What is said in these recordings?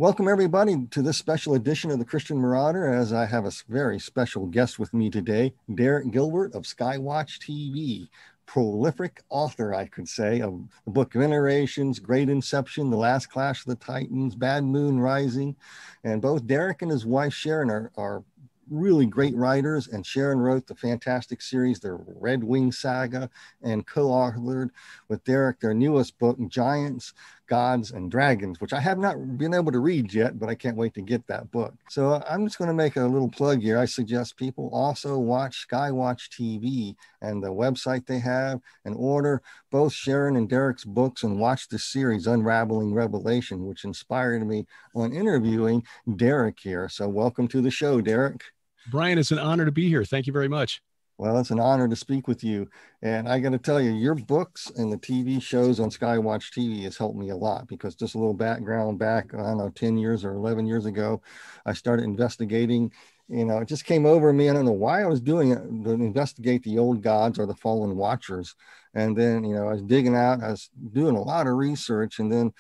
Welcome everybody to this special edition of the Christian Marauder, as I have a very special guest with me today, Derek Gilbert of Skywatch TV, prolific author, I could say, of the Book of Generations, Great Inception, The Last Clash of the Titans, Bad Moon Rising, and both Derek and his wife Sharon are really great writers, and Sharon wrote the fantastic series, The Red Wing Saga, and co-authored with Derek their newest book, Giants, Gods, and Dragons, which I have not been able to read yet, but I can't wait to get that book. So I'm just going to make a little plug here. I suggest people also watch Skywatch TV and the website they have, and order both Sharon and Derek's books and watch the series Unraveling Revelation, which inspired me on interviewing Derek here. So welcome to the show, Derek. Brian, it's an honor to be here. Thank you very much. Well, it's an honor to speak with you. And I got to tell you, your books and the TV shows on Skywatch TV has helped me a lot, because just a little background back, I don't know, 10 years or 11 years ago, I started investigating. It just came over me. I don't know why I was doing it, to investigate the old gods or the fallen watchers. And then, I was digging out, I was doing a lot of research, and then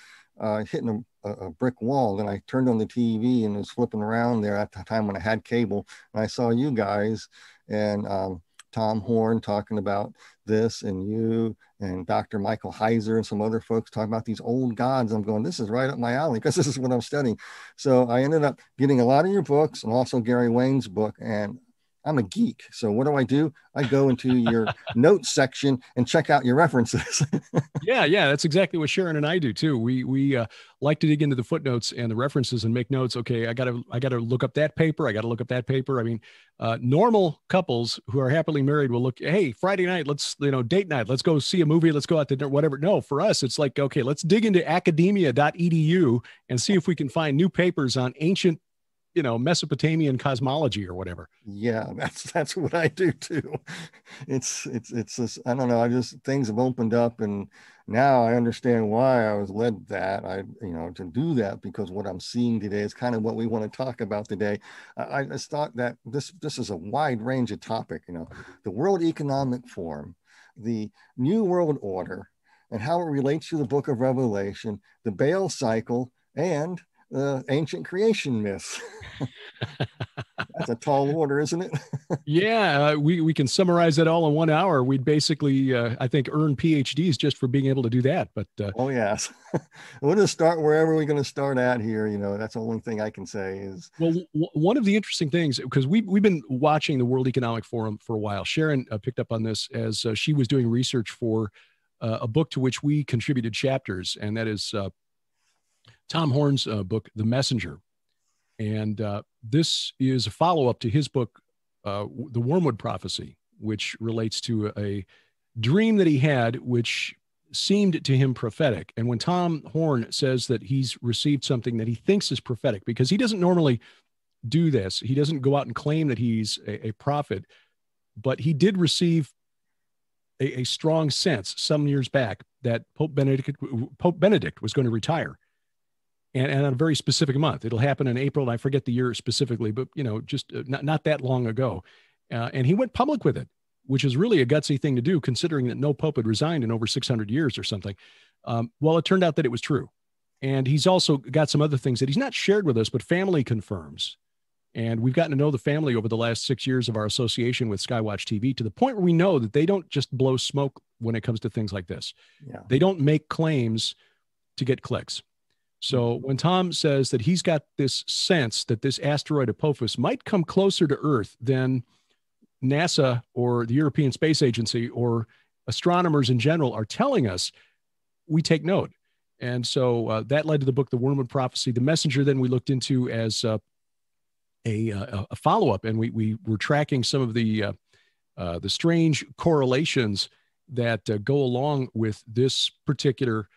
hitting a brick wall. Then I turned on the TV and was flipping around there at the time when I had cable, and I saw you guys and Tom Horn talking about this, and you and Dr. Michael Heiser and some other folks talking about these old gods. I'm going, this is right up my alley, because this is what I'm studying. So I ended up getting a lot of your books, and also Gary Wayne's book, and I'm a geek. So what do? I go into your notes section and check out your references. Yeah, that's exactly what Sharon and I do too. We like to dig into the footnotes and the references and make notes. Okay, I gotta look up that paper. I gotta look up that paper. I mean, normal couples who are happily married will look, hey, Friday night, let's, date night. Let's go see a movie. Let's go out to dinner, whatever. No, for us, it's like, okay, let's dig into academia.edu and see if we can find new papers on ancient Mesopotamian cosmology or whatever. Yeah, that's what I do too. It's just, I don't know. Things have opened up, and now I understand why I was led to do that, because what I'm seeing today is kind of what we want to talk about today. I just thought that this is a wide range of topic, the World Economic Forum, the New World Order, and how it relates to the Book of Revelation, the Baal cycle, and ancient creation myths. That's a tall order, isn't it? Yeah, we can summarize it all in 1 hour. We'd basically, I think, earn PhDs just for being able to do that. But oh yes, we'll just start wherever we're going to start at here. That's the only thing I can say is. Well, one of the interesting things, because we've been watching the World Economic Forum for a while. Sharon picked up on this as she was doing research for a book to which we contributed chapters, and that is Tom Horn's book, The Messenger. And this is a follow-up to his book, The Wormwood Prophecy, which relates to a dream that he had, which seemed to him prophetic. And when Tom Horn says that he's received something that he thinks is prophetic, because he doesn't normally do this, he doesn't go out and claim that he's a prophet, but he did receive a strong sense some years back that Pope Benedict was going to retire. And on a very specific month. It'll happen in April, and I forget the year specifically, but just not that long ago. And he went public with it, which is really a gutsy thing to do, considering that no pope had resigned in over 600 years or something. Well, it turned out that it was true. And he's also got some other things that he's not shared with us, but family confirms. And we've gotten to know the family over the last 6 years of our association with Skywatch TV, to the point where we know that they don't just blow smoke when it comes to things like this. Yeah. They don't make claims to get clicks. So when Tom says that he's got this sense that this asteroid Apophis might come closer to Earth than NASA or the European Space Agency or astronomers in general are telling us, we take note. And so that led to the book, The Wormwood Prophecy. The Messenger, then we looked into as a follow-up, and we were tracking some of the strange correlations that go along with this particular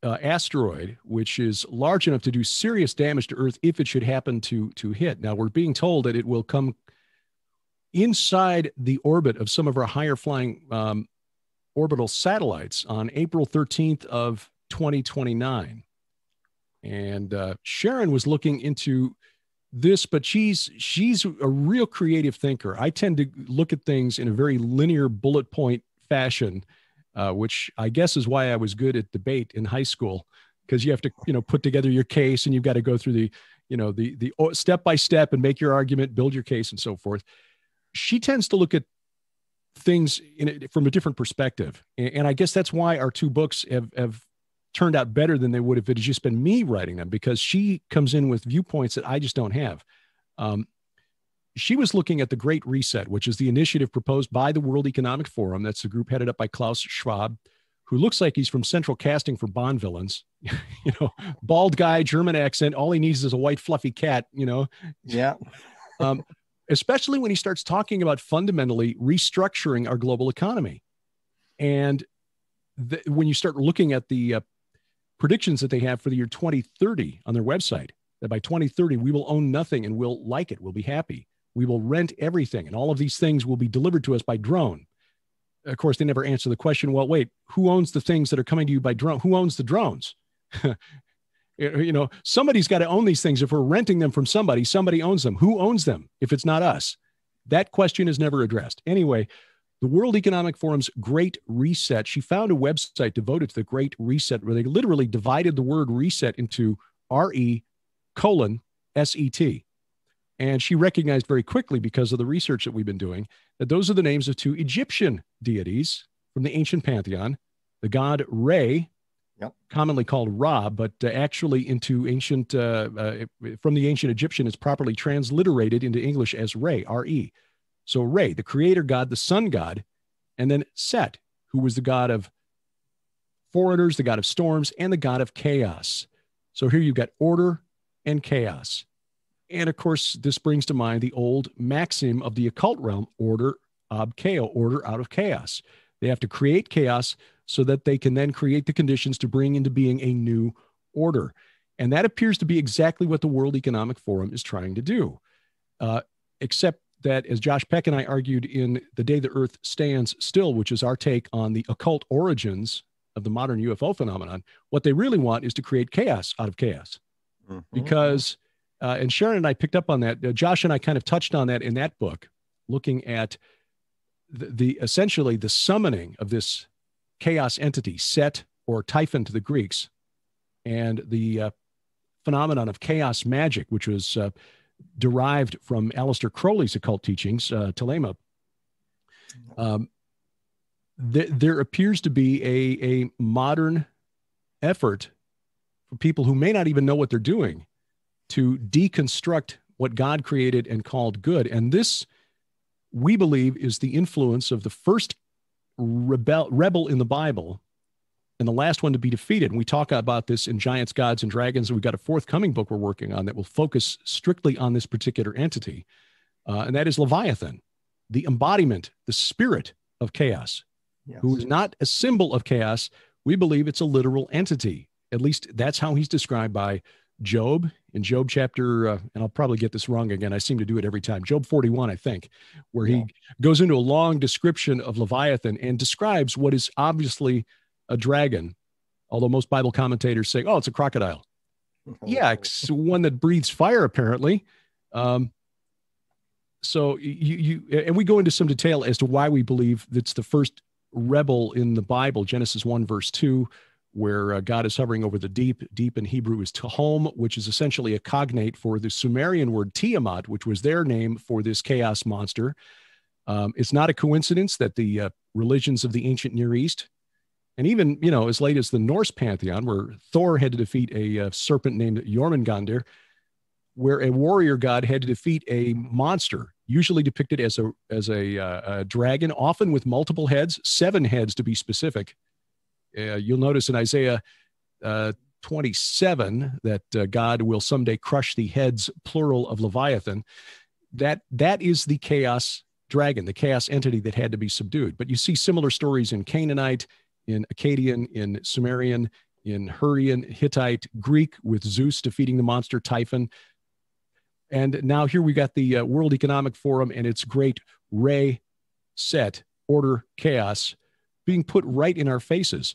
asteroid, which is large enough to do serious damage to Earth if it should happen to hit. Now, we're being told that it will come inside the orbit of some of our higher flying orbital satellites on April 13th of 2029. And Sharon was looking into this, but she's a real creative thinker. I tend to look at things in a very linear bullet point fashion, which I guess is why I was good at debate in high school. because you have to, put together your case, and you've got to go through the step by step and make your argument, build your case, and so forth. She tends to look at things from a different perspective. And I guess that's why our two books have turned out better than they would if it had just been me writing them, because she comes in with viewpoints that I just don't have. She was looking at the Great Reset, which is the initiative proposed by the World Economic Forum. That's the group headed up by Klaus Schwab, who looks like he's from Central Casting for Bond villains. Bald guy, German accent. All he needs is a white fluffy cat, Yeah. Especially when he starts talking about fundamentally restructuring our global economy. And when you start looking at the predictions that they have for the year 2030 on their website, that by 2030, we will own nothing and we'll like it. We'll be happy. We will rent everything. And all of these things will be delivered to us by drone. Of course, they never answer the question, well, wait, who owns the things that are coming to you by drone? Who owns the drones? Somebody's got to own these things. If we're renting them from somebody, somebody owns them. Who owns them if it's not us? That question is never addressed. Anyway, the World Economic Forum's Great Reset, she found a website devoted to the Great Reset where they literally divided the word reset into RE:SET. And she recognized very quickly, because of the research that we've been doing, that those are the names of two Egyptian deities from the ancient pantheon, the god Re, commonly called Ra, but actually into ancient, from the ancient Egyptian, it's properly transliterated into English as Re, R-E. So Re, the creator god, the sun god, and then Set, who was the god of foreigners, the god of storms, and the god of chaos. So here you've got order and chaos. And of course, this brings to mind the old maxim of the occult realm, order ab chaos, order out of chaos. They have to create chaos so that they can then create the conditions to bring into being a new order. And that appears to be exactly what the World Economic Forum is trying to do. Except that, as Josh Peck and I argued in The Day the Earth Stands Still, which is our take on the occult origins of the modern UFO phenomenon, what they really want is to create chaos out of chaos. Mm-hmm. Because, and Sharon and I picked up on that. Josh and I kind of touched on that in that book, looking at the essentially the summoning of this chaos entity, Set or Typhon to the Greeks, and the phenomenon of chaos magic, which was derived from Aleister Crowley's occult teachings, Telema. There appears to be a modern effort for people who may not even know what they're doing to deconstruct what God created and called good. And this, we believe, is the influence of the first rebel in the Bible and the last one to be defeated. And we talk about this in Giants, Gods, and Dragons. We've got a forthcoming book we're working on that will focus strictly on this particular entity. And that is Leviathan, the embodiment, the spirit of chaos, yes, who is not a symbol of chaos. We believe it's a literal entity. At least that's how he's described by Job in Job chapter, and I'll probably get this wrong again. I seem to do it every time. Job 41, I think, where he goes into a long description of Leviathan and describes what is obviously a dragon, although most Bible commentators say, oh, it's a crocodile. Yeah, it's one that breathes fire, apparently. So and we go into some detail as to why we believe that's the first rebel in the Bible, Genesis 1, verse 2, where God is hovering over the deep. Deep in Hebrew is Tehom, which is essentially a cognate for the Sumerian word Tiamat, which was their name for this chaos monster. It's not a coincidence that the religions of the ancient Near East, and even, as late as the Norse pantheon, where Thor had to defeat a serpent named Jormungandr, where a warrior god had to defeat a monster, usually depicted as a dragon, often with multiple heads, 7 heads to be specific. You'll notice in Isaiah 27 that God will someday crush the heads, plural, of Leviathan. That is the chaos dragon, the chaos entity that had to be subdued. But you see similar stories in Canaanite, in Akkadian, in Sumerian, in Hurrian, Hittite, Greek, with Zeus defeating the monster Typhon. And now here we got the World Economic Forum and its great Set, order, chaos, being put right in our faces.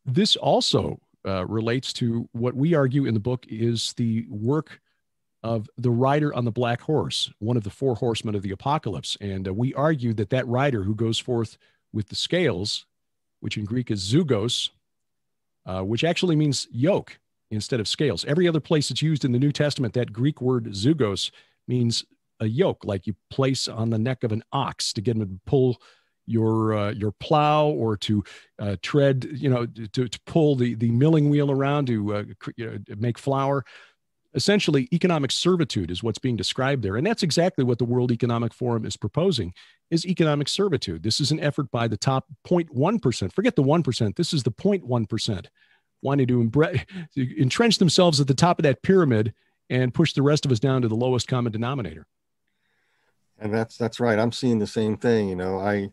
This also relates to what we argue in the book is the work of the rider on the black horse, one of the 4 horsemen of the apocalypse. And we argue that rider who goes forth with the scales, which in Greek is zugos, which actually means yoke instead of scales. Every other place it's used in the New Testament, that Greek word zugos means a yoke, like you place on the neck of an ox to get him to pull your plow, or to tread, to pull the milling wheel around to make flour. Essentially, economic servitude is what's being described there. And that's exactly what the World Economic Forum is proposing, is economic servitude. This is an effort by the top 0.1%. Forget the 1%. This is the 0.1%, wanting to entrench themselves at the top of that pyramid and push the rest of us down to the lowest common denominator. And that's right. I'm seeing the same thing. I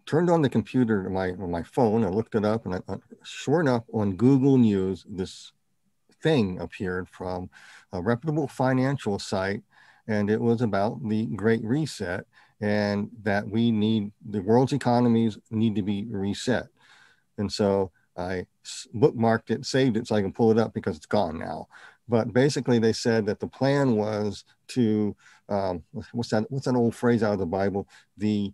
turned on the computer, my phone, I looked it up, and sure enough, on Google News, this thing appeared from a reputable financial site, and it was about the Great Reset, and that the world's economies need to be reset. And so I bookmarked it, saved it so I can pull it up because it's gone now. But basically, they said that the plan was to what's that old phrase out of the Bible? The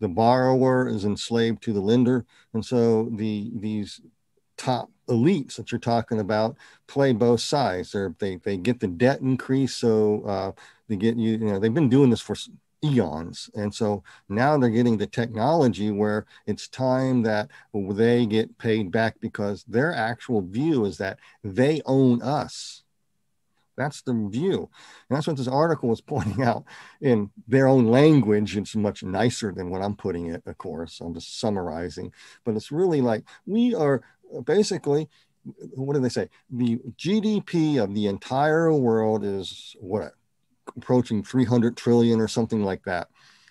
borrower is enslaved to the lender, and so these top elites that you're talking about play both sides. They get the debt increase, so they get they've been doing this for eons, and so now they're getting the technology where it's time that they get paid back, because their actual view is that they own us. That's the view. And that's what this article is pointing out in their own language. It's much nicer than what I'm putting it, of course. I'm just summarizing. But it's really like, we are basically, what do they say? The GDP of the entire world is approaching 300 trillion or something like that.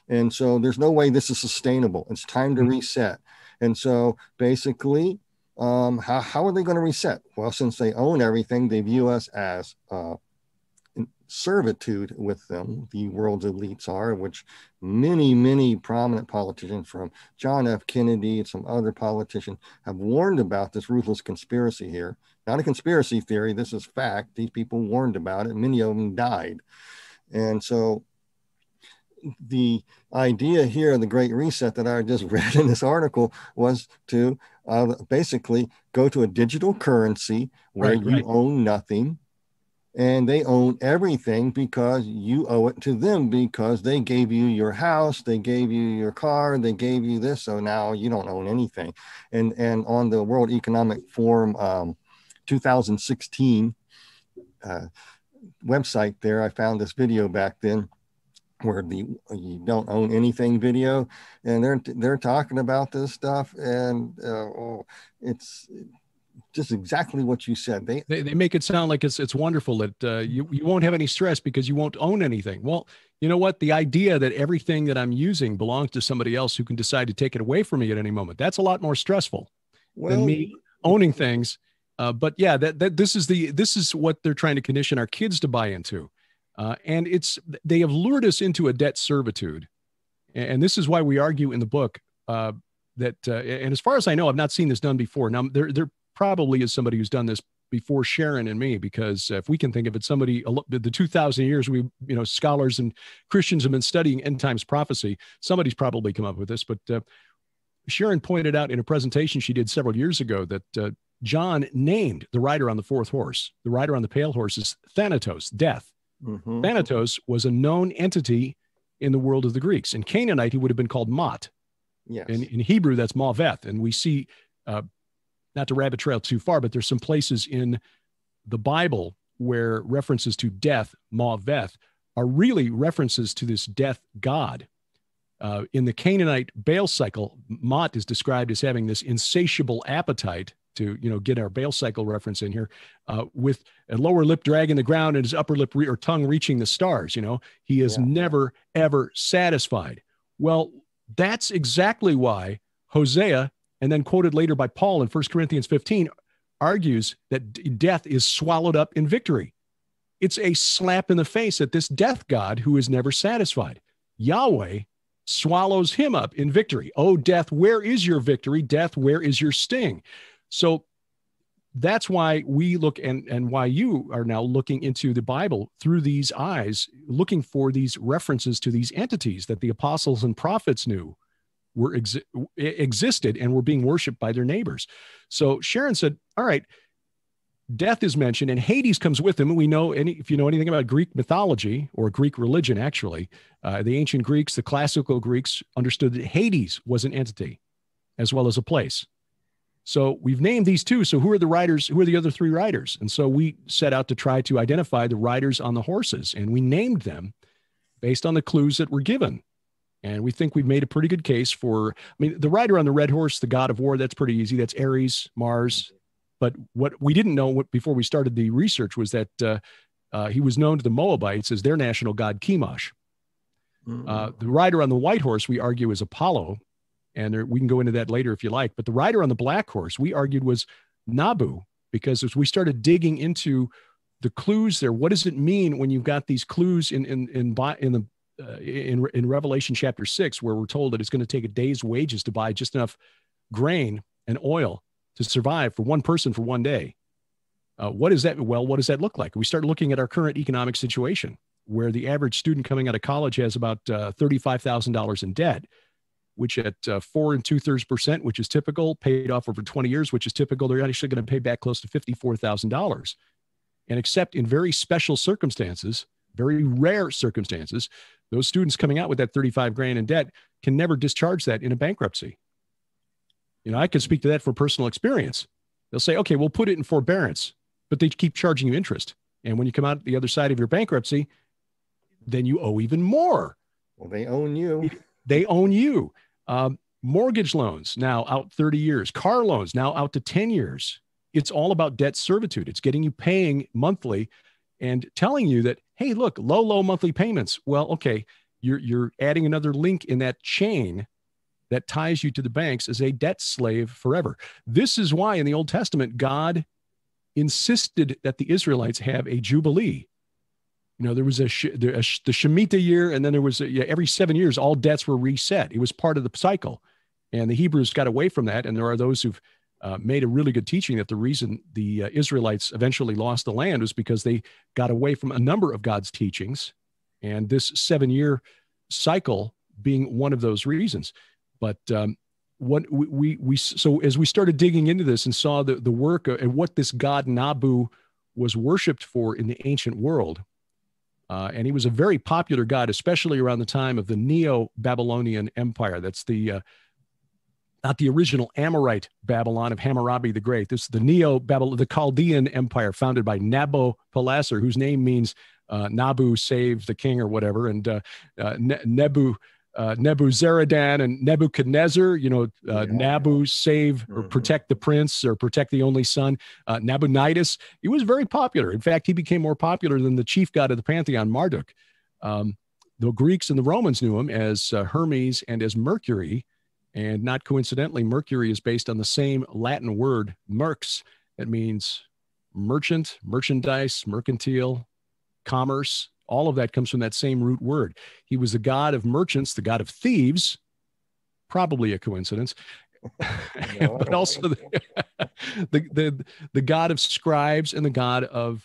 And so there's no way this is sustainable. It's time to reset. And so basically, how are they going to reset? Well, since they own everything, they view us as in servitude with them. The world's elites are, which many prominent politicians, from John F. Kennedy and some other politicians, have warned about this ruthless conspiracy here. Not a conspiracy theory. This is fact. These people warned about it. Many of them died. And so the idea here of the Great Reset that I just read in this article was to basically go to a digital currency where you own nothing, and they own everything because you owe it to them, because they gave you your house, they gave you your car, they gave you this, so now you don't own anything. And on the World Economic Forum 2016 website there, I found this video back then where you don't own anything video, and they're talking about this stuff, and it's just exactly what you said. They make it sound like it's wonderful that you won't have any stress because you won't own anything. Well, you know what? The idea that everything that I'm using belongs to somebody else who can decide to take it away from me at any moment, that's a lot more stressful than me owning things. But yeah, this is what they're trying to condition our kids to buy into. And they have lured us into a debt servitude. And this is why we argue in the book and as far as I know, I've not seen this done before. Now, there probably is somebody who's done this before Sharon and me, because if we can think of it, the 2,000 years scholars and Christians have been studying end times prophecy, somebody's probably come up with this. But Sharon pointed out in a presentation she did several years ago that John named the rider on the fourth horse. The rider on the pale horse is Thanatos, death. Mm-hmm. Thanatos was a known entity in the world of the Greeks. In Canaanite, he would have been called Mot. Yes. In Hebrew, that's Maveth. And we see, not to rabbit trail too far, but there's some places in the Bible where references to death, Maveth, are really references to this death god. In the Canaanite Baal cycle, Mot is described as having this insatiable appetite to get our Baal cycle reference in here, with a lower lip dragging the ground and his upper lip or tongue reaching the stars. He is never, ever satisfied. Well, that's exactly why Hosea, and then quoted later by Paul in 1 Corinthians 15, argues that death is swallowed up in victory. It's a slap in the face at this death god who is never satisfied. Yahweh swallows him up in victory. Oh, death, where is your victory? Death, where is your sting? So that's why we look, and why you are now looking into the Bible through these eyes, looking for these references to these entities that the apostles and prophets knew existed and were being worshipped by their neighbors. So Sharon said, all right, death is mentioned and Hades comes with him. And we know, if you know anything about Greek mythology or Greek religion, actually, the ancient Greeks, the classical Greeks understood that Hades was an entity as well as a place. So we've named these two. So who are the riders? Who are the other three riders? And so we set out to try to identify the riders on the horses, and we named them based on the clues that were given. And we think we've made a pretty good case for, I mean, the rider on the red horse, the god of war, that's pretty easy. That's Ares, Mars. But what we didn't know before we started the research was that he was known to the Moabites as their national god, Chemosh. The rider on the white horse, we argue, is Apollo. And we can go into that later if you like. But the rider on the black horse, we argued, was Nabu, because as we started digging into the clues there, what does it mean when you've got these clues in Revelation chapter 6, where we're told that it's going to take a day's wages to buy just enough grain and oil to survive for one person for one day? What is that? Well, what does that look like? We start looking at our current economic situation, where the average student coming out of college has about $35,000 in debt, which at 4 2/3%, which is typical, paid off over 20 years, which is typical, they're actually going to pay back close to $54,000. And except in very special circumstances, very rare circumstances, those students coming out with that 35 grand in debt can never discharge that in a bankruptcy. You know, I can speak to that for personal experience. They'll say, okay, we'll put it in forbearance, but they keep charging you interest. And when you come out the other side of your bankruptcy, then you owe even more. Well, they own you. They own you. Mortgage loans now out 30 years, car loans now out to 10 years. It's all about debt servitude. It's getting you paying monthly and telling you that, hey, look, low monthly payments. Well, okay, you're adding another link in that chain that ties you to the banks as a debt slave forever. This is why in the Old Testament, God insisted that the Israelites have a jubilee. You know, there was the Shemitah year, and then there was every 7 years, all debts were reset. It was part of the cycle. And the Hebrews got away from that. And there are those who've made a really good teaching that the reason the Israelites eventually lost the land was because they got away from a number of God's teachings, and this 7-year cycle being one of those reasons. But so as we started digging into this and saw the work and what this god Nabu was worshipped for in the ancient world, and he was a very popular god, especially around the time of the Neo-Babylonian Empire. That's not the original Amorite Babylon of Hammurabi the Great. This is the the Chaldean Empire founded by Nabopolassar, whose name means Nabu save the king or whatever, and Nebuzaradan and Nebuchadnezzar, Nabu save or protect the prince or protect the only son. Nabonidus, he was very popular. In fact, he became more popular than the chief god of the pantheon, Marduk. The Greeks and the Romans knew him as Hermes and as Mercury. And not coincidentally, Mercury is based on the same Latin word, merx. That means merchant, merchandise, mercantile, commerce. All of that comes from that same root word. He was the god of merchants, the god of thieves, probably a coincidence, but also the god of scribes and the god of,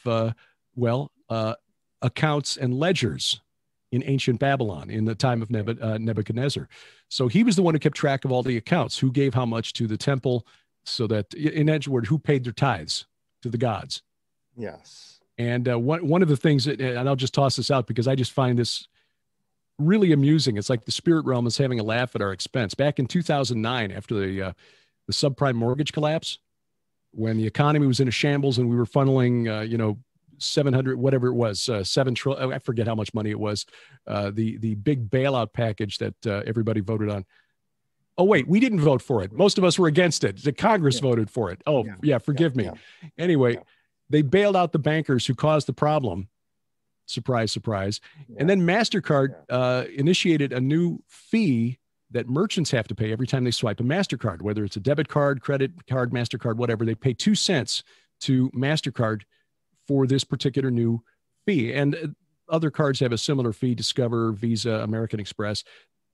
accounts and ledgers in ancient Babylon in the time of Nebuchadnezzar. So he was the one who kept track of all the accounts, who gave how much to the temple, so that, in other words, who paid their tithes to the gods. Yes. And one of the things, and I'll just toss this out because I just find this really amusing. It's like the spirit realm is having a laugh at our expense. Back in 2009, after the subprime mortgage collapse, when the economy was in a shambles and we were funneling, 700, whatever it was, 7 trillion, I forget how much money it was, the big bailout package that everybody voted on. Oh, wait, we didn't vote for it. Most of us were against it. The Congress voted for it. Oh, forgive me. Anyway, they bailed out the bankers who caused the problem. Surprise, surprise. And then MasterCard initiated a new fee that merchants have to pay every time they swipe a MasterCard, whether it's a debit card, credit card, MasterCard, whatever. They pay 2 cents to MasterCard for this particular new fee. And other cards have a similar fee, Discover, Visa, American Express.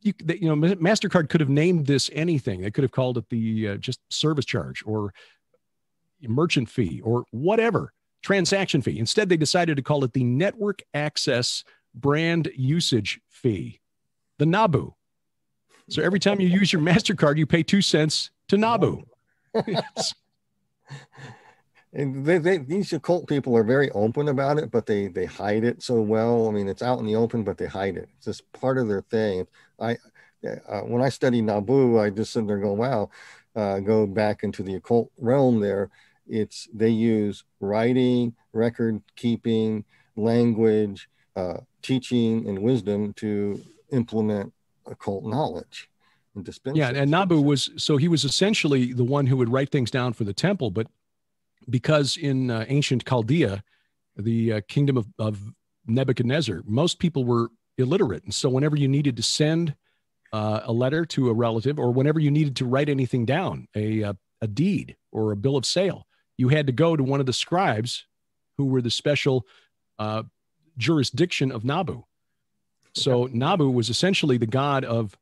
MasterCard could have named this anything. They could have called it the just service charge or merchant fee or whatever, transaction fee. Instead, they decided to call it the Network Access Brand Usage Fee, the NABU. So every time you use your MasterCard, you pay 2 cents to Nabu. And these occult people are very open about it, but they hide it so well. I mean, it's out in the open, but they hide it. It's just part of their thing. When I study Nabu, I just sit there going, wow, go back into the occult realm there. They use writing, record keeping, language, teaching, and wisdom to implement occult knowledge and dispense. Yeah, and Nabu was essentially the one who would write things down for the temple, but because in ancient Chaldea, the kingdom of Nebuchadnezzar, most people were illiterate. And so whenever you needed to send a letter to a relative, or whenever you needed to write anything down, a deed or a bill of sale, you had to go to one of the scribes who were the special jurisdiction of Nabu. So Nabu was essentially the god of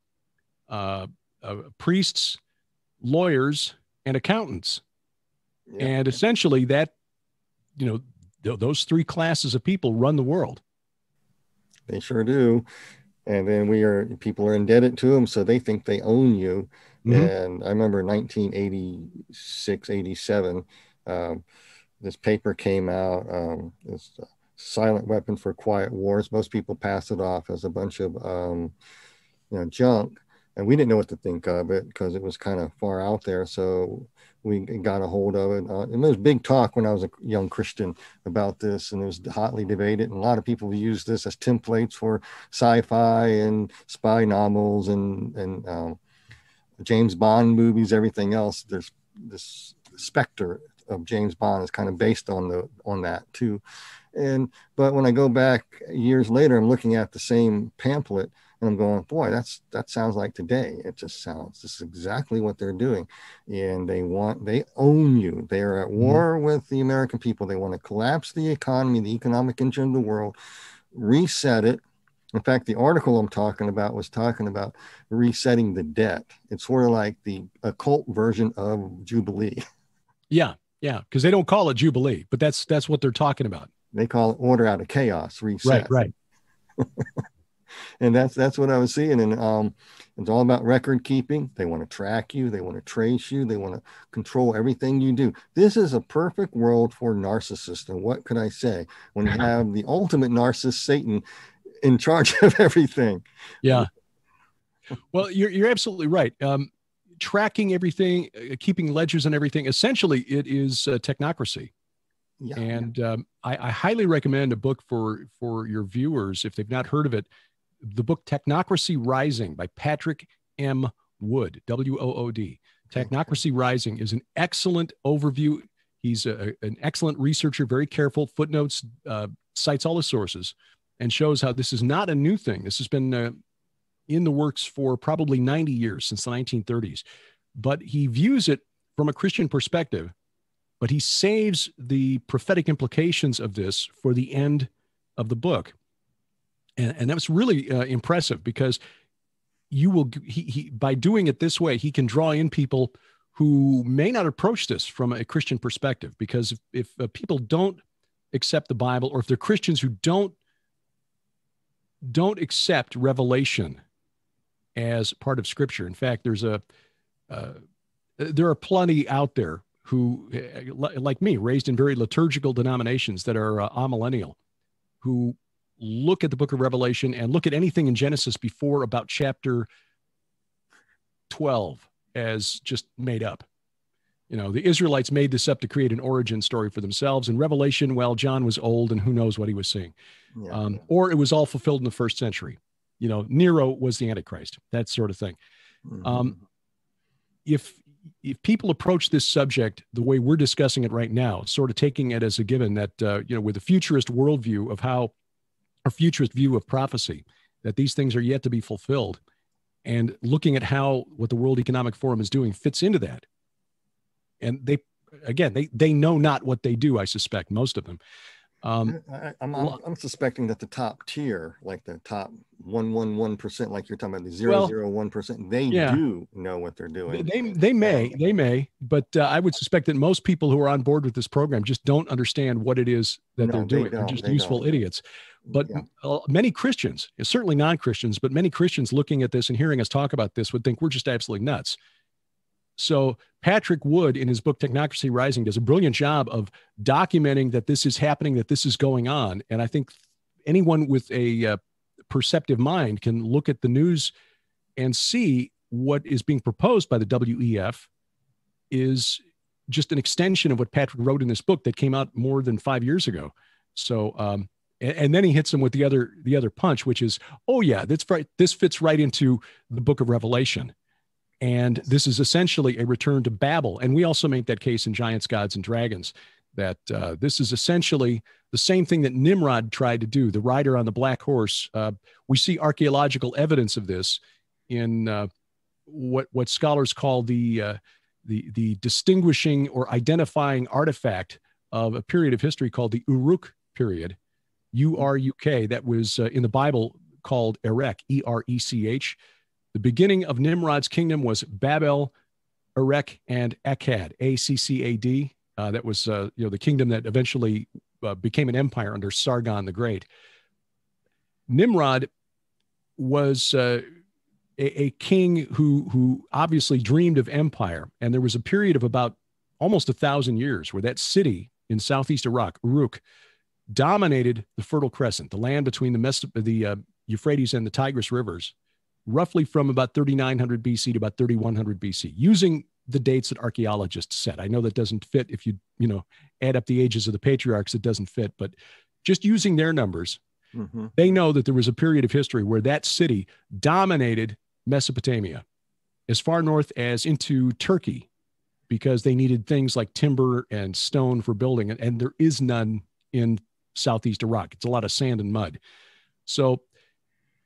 priests, lawyers, and accountants. Yeah. And essentially that, those 3 classes of people run the world. They sure do. And then people are indebted to them, so they think they own you. Mm-hmm. And I remember 1986, 87, this paper came out, this Silent Weapon for Quiet Wars. Most people pass it off as a bunch of junk. And we didn't know what to think of it because it was kind of far out there. So we got a hold of it. And there was big talk when I was a young Christian about this, and it was hotly debated. And a lot of people use this as templates for sci-fi and spy novels and James Bond movies, everything else. There's this specter of James Bond is kind of based on that too. But when I go back years later, I'm looking at the same pamphlet, and I'm going, boy, that sounds like today. This is exactly what they're doing. And they own you. They are at war with the American people. They want to collapse the economy, the economic engine of the world, reset it. In fact, the article I'm talking about was talking about resetting the debt. It's sort of like the occult version of Jubilee. Yeah, because they don't call it Jubilee, but that's what they're talking about. They call it order out of chaos, reset. Right. And that's what I was seeing. And it's all about record keeping. They want to track you. They want to trace you. They want to control everything you do. This is a perfect world for narcissists. And what could I say when you have the ultimate narcissist, Satan, in charge of everything? Yeah. Well, you're absolutely right. Tracking everything, keeping ledgers and everything. Essentially, it is technocracy. Yeah. And I highly recommend a book for your viewers, if they've not heard of it, the book Technocracy Rising by Patrick M. Wood, W-O-O-D. Technocracy Rising is an excellent overview. He's an excellent researcher, very careful, footnotes, cites all the sources, and shows how this is not a new thing. This has been in the works for probably 90 years, since the 1930s. But he views it from a Christian perspective, but he saves the prophetic implications of this for the end of the book. And that was really impressive, because he by doing it this way, he can draw in people who may not approach this from a Christian perspective, because if people don't accept the Bible, or if they're Christians who don't accept revelation as part of Scripture. In fact, there are plenty out there who, like me, raised in very liturgical denominations that are amillennial, who look at the book of Revelation and look at anything in Genesis before about chapter 12 as just made up. The Israelites made this up to create an origin story for themselves. And Revelation, well, John was old and who knows what he was seeing. Yeah. Or it was all fulfilled in the first century. Nero was the Antichrist, that sort of thing. Mm-hmm. If people approach this subject the way we're discussing it right now, sort of taking it as a given that, with a futurist worldview of how, a futurist view of prophecy, that these things are yet to be fulfilled, and looking at how what the World Economic Forum is doing fits into that. And they know not what they do, I suspect, most of them. I'm suspecting that the top tier, like the top 1%, like you're talking about the 0.001%, they do know what they're doing. They may, but I would suspect that most people who are on board with this program just don't understand what it is that they're doing. They're just useful idiots. But many Christians, certainly non-Christians, but many Christians looking at this and hearing us talk about this would think we're just absolutely nuts. So Patrick Wood, in his book, Technocracy Rising, does a brilliant job of documenting that this is happening, that this is going on. And I think anyone with a perceptive mind can look at the news and see what is being proposed by the WEF is just an extension of what Patrick wrote in this book that came out more than 5 years ago. So, and then he hits them with the other punch, which is, oh yeah, that's right. This fits right into the book of Revelation. And this is essentially a return to Babel. And we also make that case in Giants, Gods, and Dragons, that this is essentially the same thing that Nimrod tried to do, the rider on the black horse. We see archaeological evidence of this in what scholars call the distinguishing or identifying artifact of a period of history called the Uruk period, U-R-U-K, that was in the Bible called Erech, E-R-E-C-H. The beginning of Nimrod's kingdom was Babel, Erech, and Akkad, A-C-C-A-D. That was the kingdom that eventually became an empire under Sargon the Great. Nimrod was a king who obviously dreamed of empire. And there was a period of about almost 1,000 years where that city in southeast Iraq, Uruk, dominated the Fertile Crescent, the land between the Euphrates and the Tigris rivers, roughly from about 3900 BC to about 3100 BC, using the dates that archaeologists set. I know that doesn't fit. If you add up the ages of the patriarchs, it doesn't fit, but just using their numbers, they know that there was a period of history where that city dominated Mesopotamia as far north as into Turkey, because they needed things like timber and stone for building, and there is none in southeast Iraq. It's a lot of sand and mud. So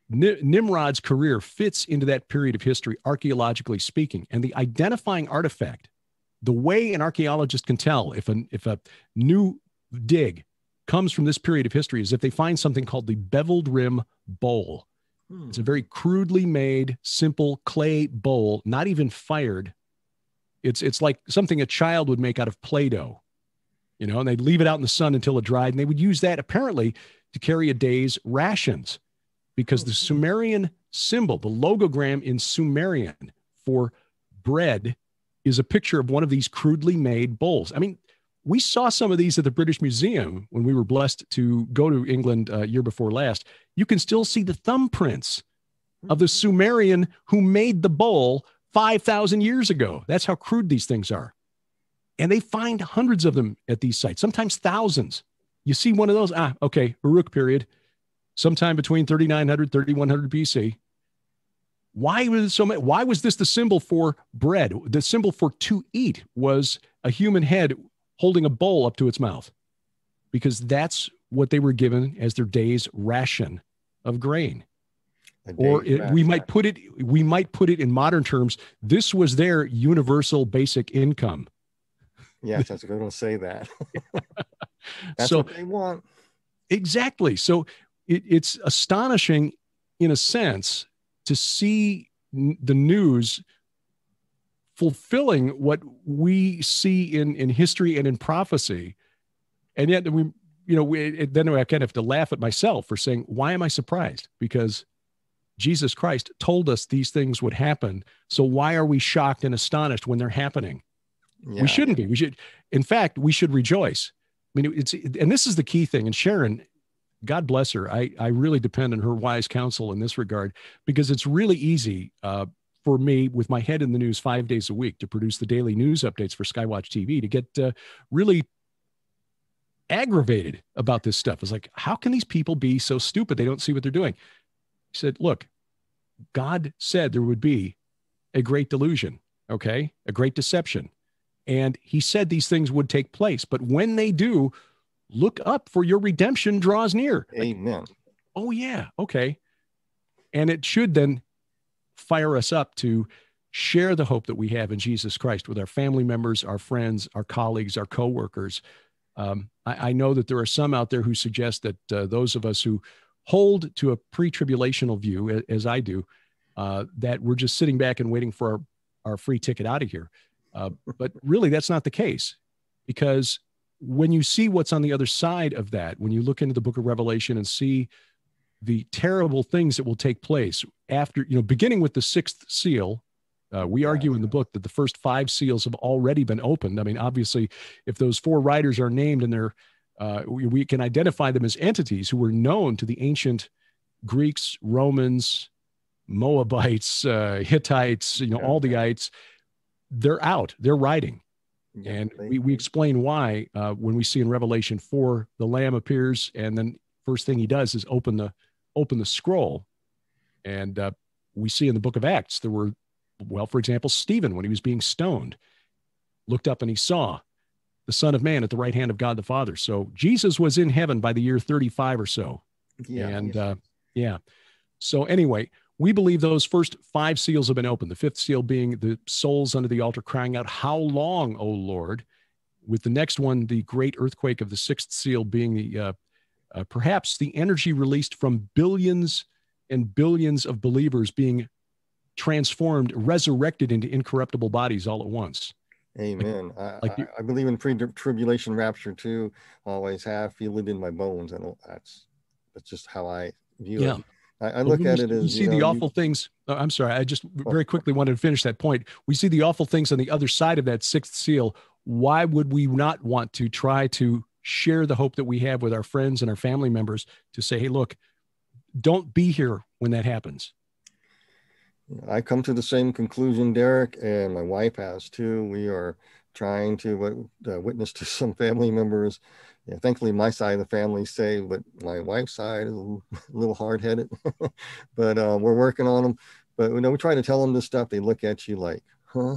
Nimrod's career fits into that period of history, archaeologically speaking. And the identifying artifact, the way an archaeologist can tell if a new dig comes from this period of history, is if they find something called the Beveled Rim Bowl. It's a very crudely made, simple clay bowl, not even fired. It's like something a child would make out of Play-Doh, and they'd leave it out in the sun until it dried, and they would use that apparently to carry a day's rations, because the Sumerian symbol, the logogram in Sumerian for bread, is a picture of one of these crudely made bowls. I mean, we saw some of these at the British Museum when we were blessed to go to England year before last. You can still see the thumbprints of the Sumerian who made the bowl 5,000 years ago. That's how crude these things are. And they find hundreds of them at these sites, sometimes thousands. You see one of those, okay, Uruk period, sometime between 3900, 3100 BC. Why was this the symbol for bread? The symbol for to eat was a human head holding a bowl up to its mouth, because that's what they were given as their day's ration of grain. We might put it in modern terms, this was their universal basic income. Yes, I was going to say that. That's what they want. Exactly. So it's astonishing, in a sense, to see the news fulfilling what we see in history and in prophecy. And yet then I kind of have to laugh at myself for saying, why am I surprised? Because Jesus Christ told us these things would happen. So why are we shocked and astonished when they're happening? Yeah. We shouldn't be. In fact, we should rejoice. I mean, and this is the key thing. And Sharon, God bless her, I really depend on her wise counsel in this regard, because it's really easy for me, with my head in the news 5 days a week, to produce the daily news updates for Skywatch TV, to get really aggravated about this stuff. It's like, how can these people be so stupid? They don't see what they're doing. He said, look, God said there would be a great delusion, okay? A great deception. And he said these things would take place. But when they do, look up, for your redemption draws near. Amen. Oh, yeah. Okay. And it should then fire us up to share the hope that we have in Jesus Christ with our family members, our friends, our colleagues, our coworkers. I know that there are some out there who suggest that those of us who hold to a pre-tribulational view, as I do, that we're just sitting back and waiting for our free ticket out of here. But really, that's not the case, because when you see what's on the other side of that, when you look into the book of Revelation and see the terrible things that will take place after, beginning with the sixth seal, we argue in the book that the first 5 seals have already been opened. I mean, obviously, if those 4 riders are named and they're, we can identify them as entities who were known to the ancient Greeks, Romans, Moabites, Hittites, all the ites, they're out, they're riding. Yeah, and we explain why when we see in Revelation 4, the Lamb appears, and then first thing he does is open the scroll. And we see in the book of Acts, there were, well, for example, Stephen, when he was being stoned, looked up and he saw the Son of Man at the right hand of God the Father. So Jesus was in heaven by the year 35 or so. Yeah. And so anyway, we believe those first 5 seals have been opened. The 5th seal being the souls under the altar crying out, "How long, O Lord?" With the next one, the great earthquake of the 6th seal being the perhaps the energy released from billions and billions of believers being transformed, resurrected into incorruptible bodies all at once. Amen. I believe in pre-tribulation rapture too. Always have, feel it in my bones. And that's just how I view it. I look at it as, you see the awful things. I'm sorry. I just very quickly wanted to finish that point. We see the awful things on the other side of that 6th seal. Why would we not want to try to share the hope that we have with our friends and our family members to say, hey, look, don't be here when that happens? I come to the same conclusion, Derek, and my wife has too. We are trying to witness to some family members. Yeah, thankfully, my side of the family is saved, but my wife's side is a little hard-headed. But we're working on them. But we try to tell them this stuff. They look at you like, huh?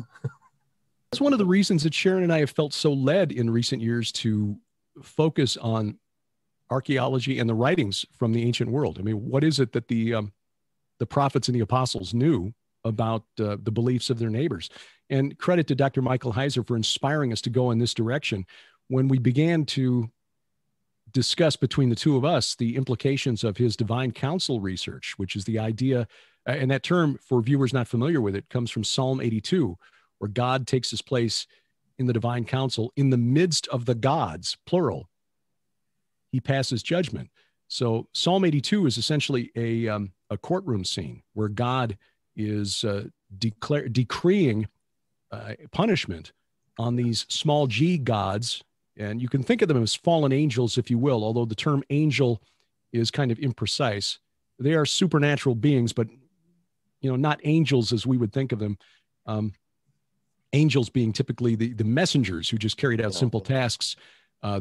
That's one of the reasons that Sharon and I have felt so led in recent years to focus on archaeology and the writings from the ancient world. I mean, what is it that the prophets and the apostles knew about the beliefs of their neighbors? And credit to Dr. Michael Heiser for inspiring us to go in this direction. When we began to discuss between the two of us the implications of his divine counsel research, which is the idea, and that term for viewers not familiar with it comes from Psalm 82, where God takes his place in the divine council in the midst of the gods, plural. He passes judgment. So Psalm 82 is essentially a courtroom scene where God is decreeing punishment on these small g gods. And you can think of them as fallen angels, if you will, although the term angel is kind of imprecise. They are supernatural beings, but not angels as we would think of them. Angels being typically the messengers who just carried out simple tasks.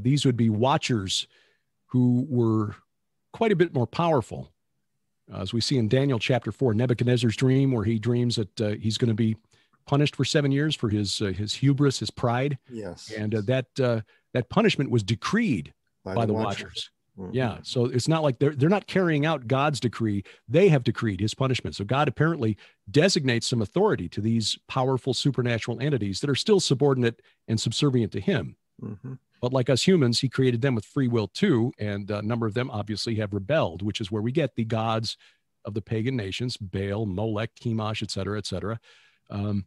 These would be watchers who were quite a bit more powerful. As we see in Daniel chapter 4, Nebuchadnezzar's dream, where he dreams that he's going to be punished for 7 years for his hubris, his pride. Yes. And that punishment was decreed by the watchers. Mm-hmm. Yeah. So it's not like they're not carrying out God's decree. They have decreed his punishment. So God apparently designates some authority to these powerful supernatural entities that are still subordinate and subservient to him. Mm-hmm. But like us humans, he created them with free will too. And a number of them obviously have rebelled, which is where we get the gods of the pagan nations, Baal, Molech, Chemosh, et cetera, et cetera. And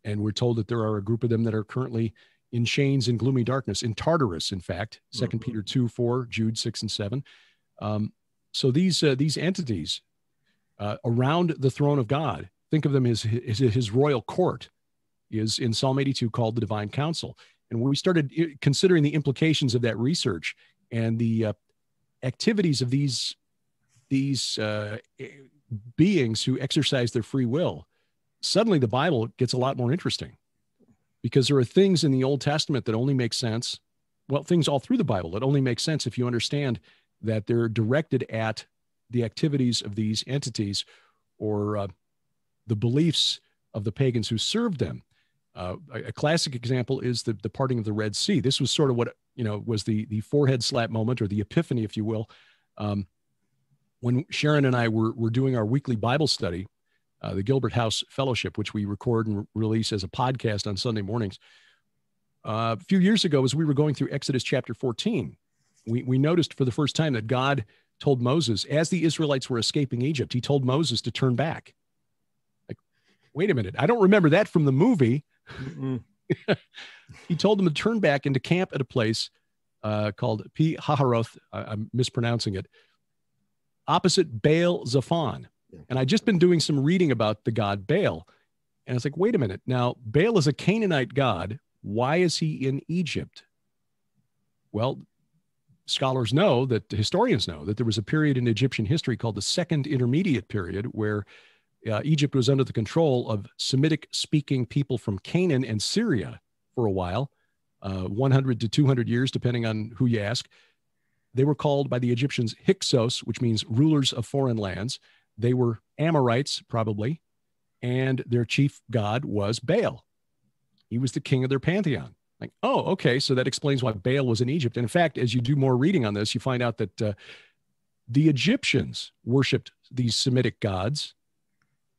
we're told that there are a group of them that are currently in chains and gloomy darkness, in Tartarus, in fact, 2 Peter 2:4, Jude 6 and 7. So these entities around the throne of God, think of them as his royal court, is in Psalm 82 called the divine council. And when we started considering the implications of that research and the activities of these beings who exercise their free will, suddenly the Bible gets a lot more interesting, because there are things in the Old Testament that only make sense. Well, things all through the Bible that only make sense if you understand that they're directed at the activities of these entities or the beliefs of the pagans who served them. A classic example is the parting of the Red Sea. This was sort of what, was the forehead slap moment, or the epiphany, if you will. When Sharon and I were doing our weekly Bible study, the Gilbert House Fellowship, which we record and release as a podcast on Sunday mornings. A few years ago, as we were going through Exodus chapter 14, we noticed for the first time that God told Moses, as the Israelites were escaping Egypt, he told Moses to turn back. Like, wait a minute, I don't remember that from the movie. He told them to turn back and to camp at a place called Pi Hahiroth. I'm mispronouncing it. Opposite Baal Zephon. And I'd just been doing some reading about the god Baal. And it's like, wait a minute. Now, Baal is a Canaanite god. Why is he in Egypt? Well, scholars know that, historians know that there was a period in Egyptian history called the Second Intermediate Period where Egypt was under the control of Semitic-speaking people from Canaan and Syria for a while, 100 to 200 years, depending on who you ask. They were called by the Egyptians Hyksos, which means rulers of foreign lands. They were Amorites, probably, and their chief god was Baal. He was the king of their pantheon. Like, oh, okay, so that explains why Baal was in Egypt. And in fact, as you do more reading on this, you find out that the Egyptians worshipped these Semitic gods.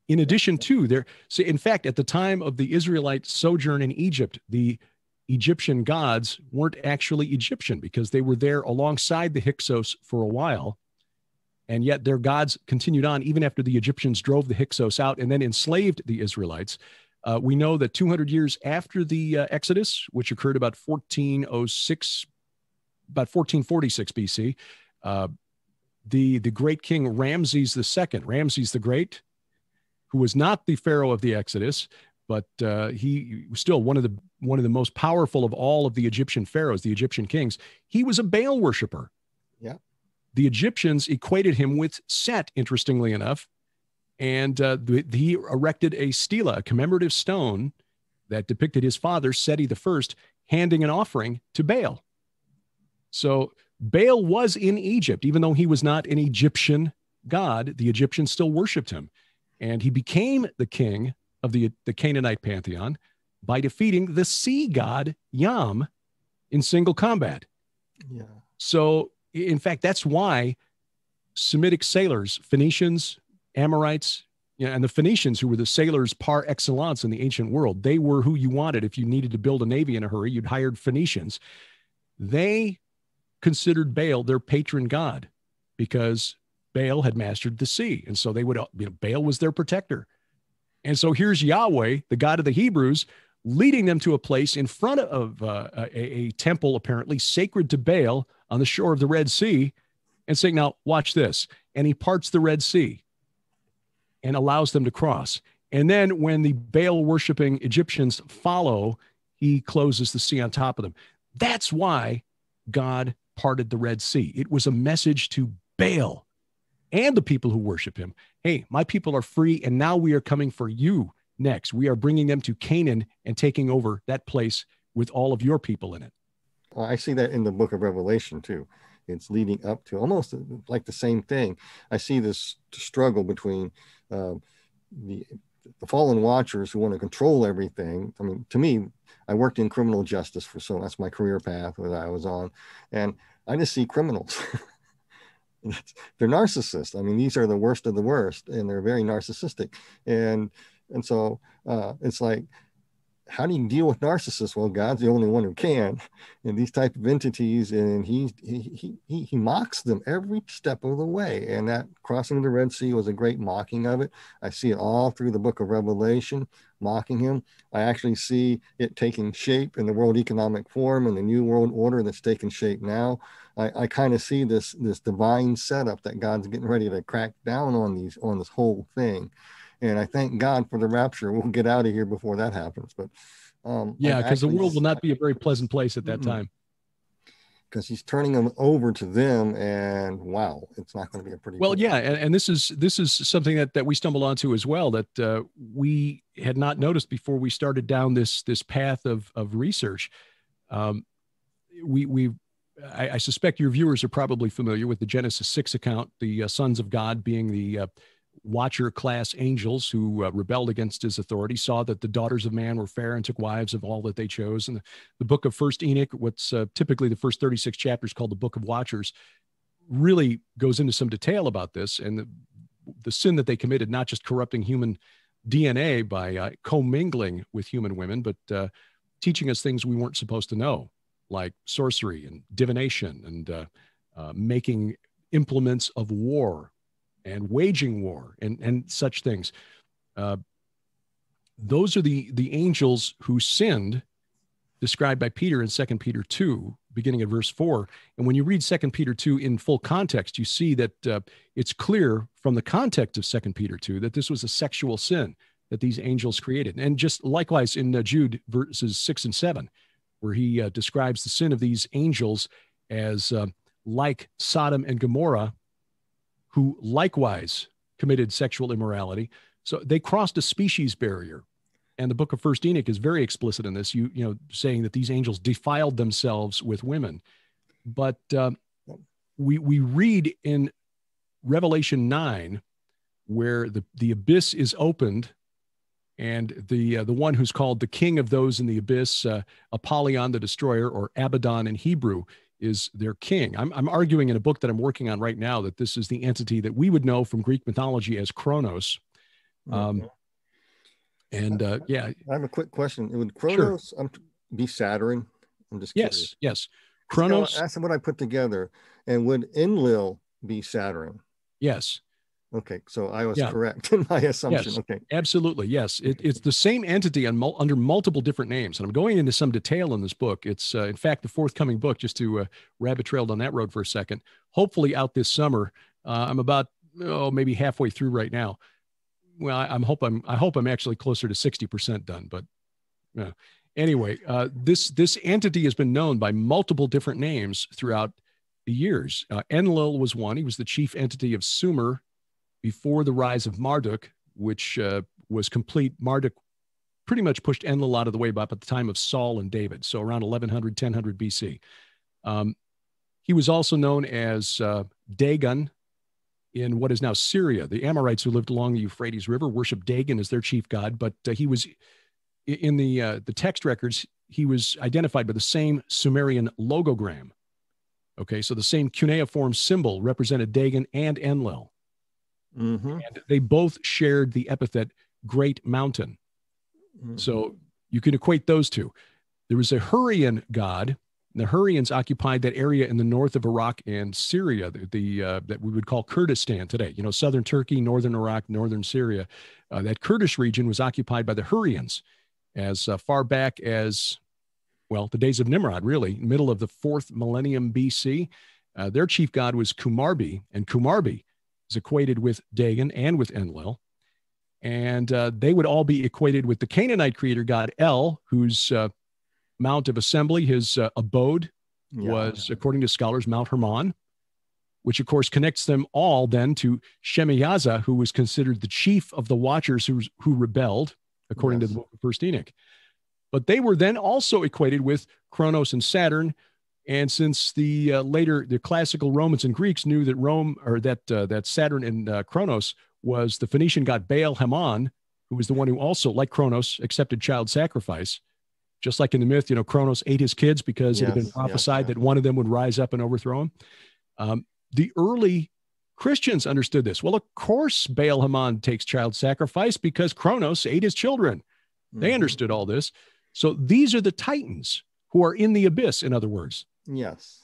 In addition to their, so in fact, at the time of the Israelite sojourn in Egypt, the Egyptian gods weren't actually Egyptian because they were there alongside the Hyksos for a while. And yet their gods continued on even after the Egyptians drove the Hyksos out and then enslaved the Israelites. We know that 200 years after the Exodus, which occurred about 1446, about 1446 BC, the great king Ramses II, Ramses the Great, who was not the pharaoh of the Exodus, but he was still one of the most powerful of all of the Egyptian pharaohs, the Egyptian kings. He was a Baal worshiper. Yeah. The Egyptians equated him with Set, interestingly enough, and he erected a stela, a commemorative stone that depicted his father, Seti I, handing an offering to Baal. So Baal was in Egypt, even though he was not an Egyptian god. The Egyptians still worshipped him, and he became the king of the Canaanite pantheon by defeating the sea god Yam in single combat. Yeah. So, in fact, that's why Semitic sailors, Phoenicians, Amorites, and the Phoenicians, who were the sailors par excellence in the ancient world, they were who you wanted. If you needed to build a navy in a hurry, you'd hired Phoenicians. They considered Baal their patron god because Baal had mastered the sea. And so they would, Baal was their protector. And so here's Yahweh, the God of the Hebrews, leading them to a place in front of a temple, apparently sacred to Baal on the shore of the Red Sea, and saying, now watch this. And he parts the Red Sea and allows them to cross. And then when the Baal worshiping Egyptians follow, he closes the sea on top of them. That's why God parted the Red Sea. It was a message to Baal and the people who worship him. Hey, my people are free, and now we are coming for you next. We are bringing them to Canaan and taking over that place with all of your people in it. Well, I see that in the book of Revelation too. It's leading up to almost like the same thing. I see this struggle between the fallen watchers who want to control everything. I mean, to me, I worked in criminal justice so that's my career path that I was on. And I just see criminals. They're narcissists. I mean, these are the worst of the worst, and they're very narcissistic. And so it's like, how do you deal with narcissists? Well, God's the only one who can, and these type of entities, and he mocks them every step of the way. And that crossing the Red Sea was a great mocking of it. I see it all through the book of Revelation, mocking him. I actually see it taking shape in the World Economic Forum and the New World Order that's taking shape now. I kind of see this divine setup that God's getting ready to crack down on this whole thing. And I thank God for the rapture. We'll get out of here before that happens. But yeah, because the world will not be a very pleasant place at that time. Because he's turning them over to them, and wow, it's not going to be a pretty. Well, yeah, and this is something that we stumbled onto as well that we had not noticed before we started down this path of research. I suspect your viewers are probably familiar with the Genesis 6 account, the sons of God being the watcher class angels who rebelled against his authority, saw that the daughters of man were fair and took wives of all that they chose. And the book of First Enoch, what's typically the first 36 chapters called the Book of Watchers, really goes into some detail about this and the sin that they committed, not just corrupting human DNA by commingling with human women, but teaching us things we weren't supposed to know, like sorcery and divination and making implements of war and waging war and such things. Those are the angels who sinned. described by Peter in 2 Peter 2, beginning at verse 4. And when you read 2 Peter 2 in full context, you see that it's clear from the context of 2 Peter 2 that this was a sexual sin that these angels created. And just likewise in Jude verses 6 and 7, where he describes the sin of these angels as like Sodom and Gomorrah, who likewise committed sexual immorality. So they crossed a species barrier. And the book of First Enoch is very explicit in this, you know, saying that these angels defiled themselves with women. But we read in Revelation 9, where the abyss is opened, and the one who's called the king of those in the abyss, Apollyon the destroyer, or Abaddon in Hebrew, is their king. I'm arguing in a book that I'm working on right now that this is the entity that we would know from Greek mythology as Kronos. Yeah. I have a quick question. Would Kronos be Saturn? I'm just curious. Yes. Kronos. That's what I put together. And would Enlil be Saturn? Yes. Okay, so I was correct in my assumption. Yes, okay, absolutely. Yes, it's the same entity under multiple different names, and I'm going into some detail in this book. It's in fact the forthcoming book. Just to rabbit trail down that road for a second. Hopefully out this summer. I'm about maybe halfway through right now. Well, I hope I'm actually closer to 60% done. But anyway, this entity has been known by multiple different names throughout the years. Enlil was one. He was the chief entity of Sumer before the rise of Marduk, which was complete. Marduk pretty much pushed Enlil out of the way about the time of Saul and David, so around 1100, 1000 BC. He was also known as Dagon in what is now Syria. The Amorites who lived along the Euphrates River worshiped Dagon as their chief god, but he was, in the text records, he was identified by the same Sumerian logogram. Okay, so the same cuneiform symbol represented Dagon and Enlil. Mm-hmm. And they both shared the epithet Great Mountain. Mm-hmm. So you can equate those two. There was a Hurrian god. The Hurrians occupied that area in the north of Iraq and Syria, that we would call Kurdistan today. You know, southern Turkey, northern Iraq, northern Syria. That Kurdish region was occupied by the Hurrians as far back as, well, the days of Nimrod, really, middle of the 4th millennium BC. Their chief god was Kumarbi, and Kumarbi is equated with Dagon and with Enlil. And they would all be equated with the Canaanite creator god El, whose mount of assembly, his abode, was, according to scholars, Mount Hermon, which of course connects them all then to Shemyaza, who was considered the chief of the Watchers who rebelled, according to the book of First Enoch. But they were then also equated with Kronos and Saturn. And since the classical Romans and Greeks knew that that Saturn and Kronos was the Phoenician god Baal Hamon, who was the one who also, like Kronos, accepted child sacrifice, just like in the myth, you know, Kronos ate his kids because it had been prophesied that one of them would rise up and overthrow him. The early Christians understood this. Well, of course, Baal Hamon takes child sacrifice because Kronos ate his children. Mm-hmm. They understood all this. So these are the Titans who are in the abyss, in other words. Yes.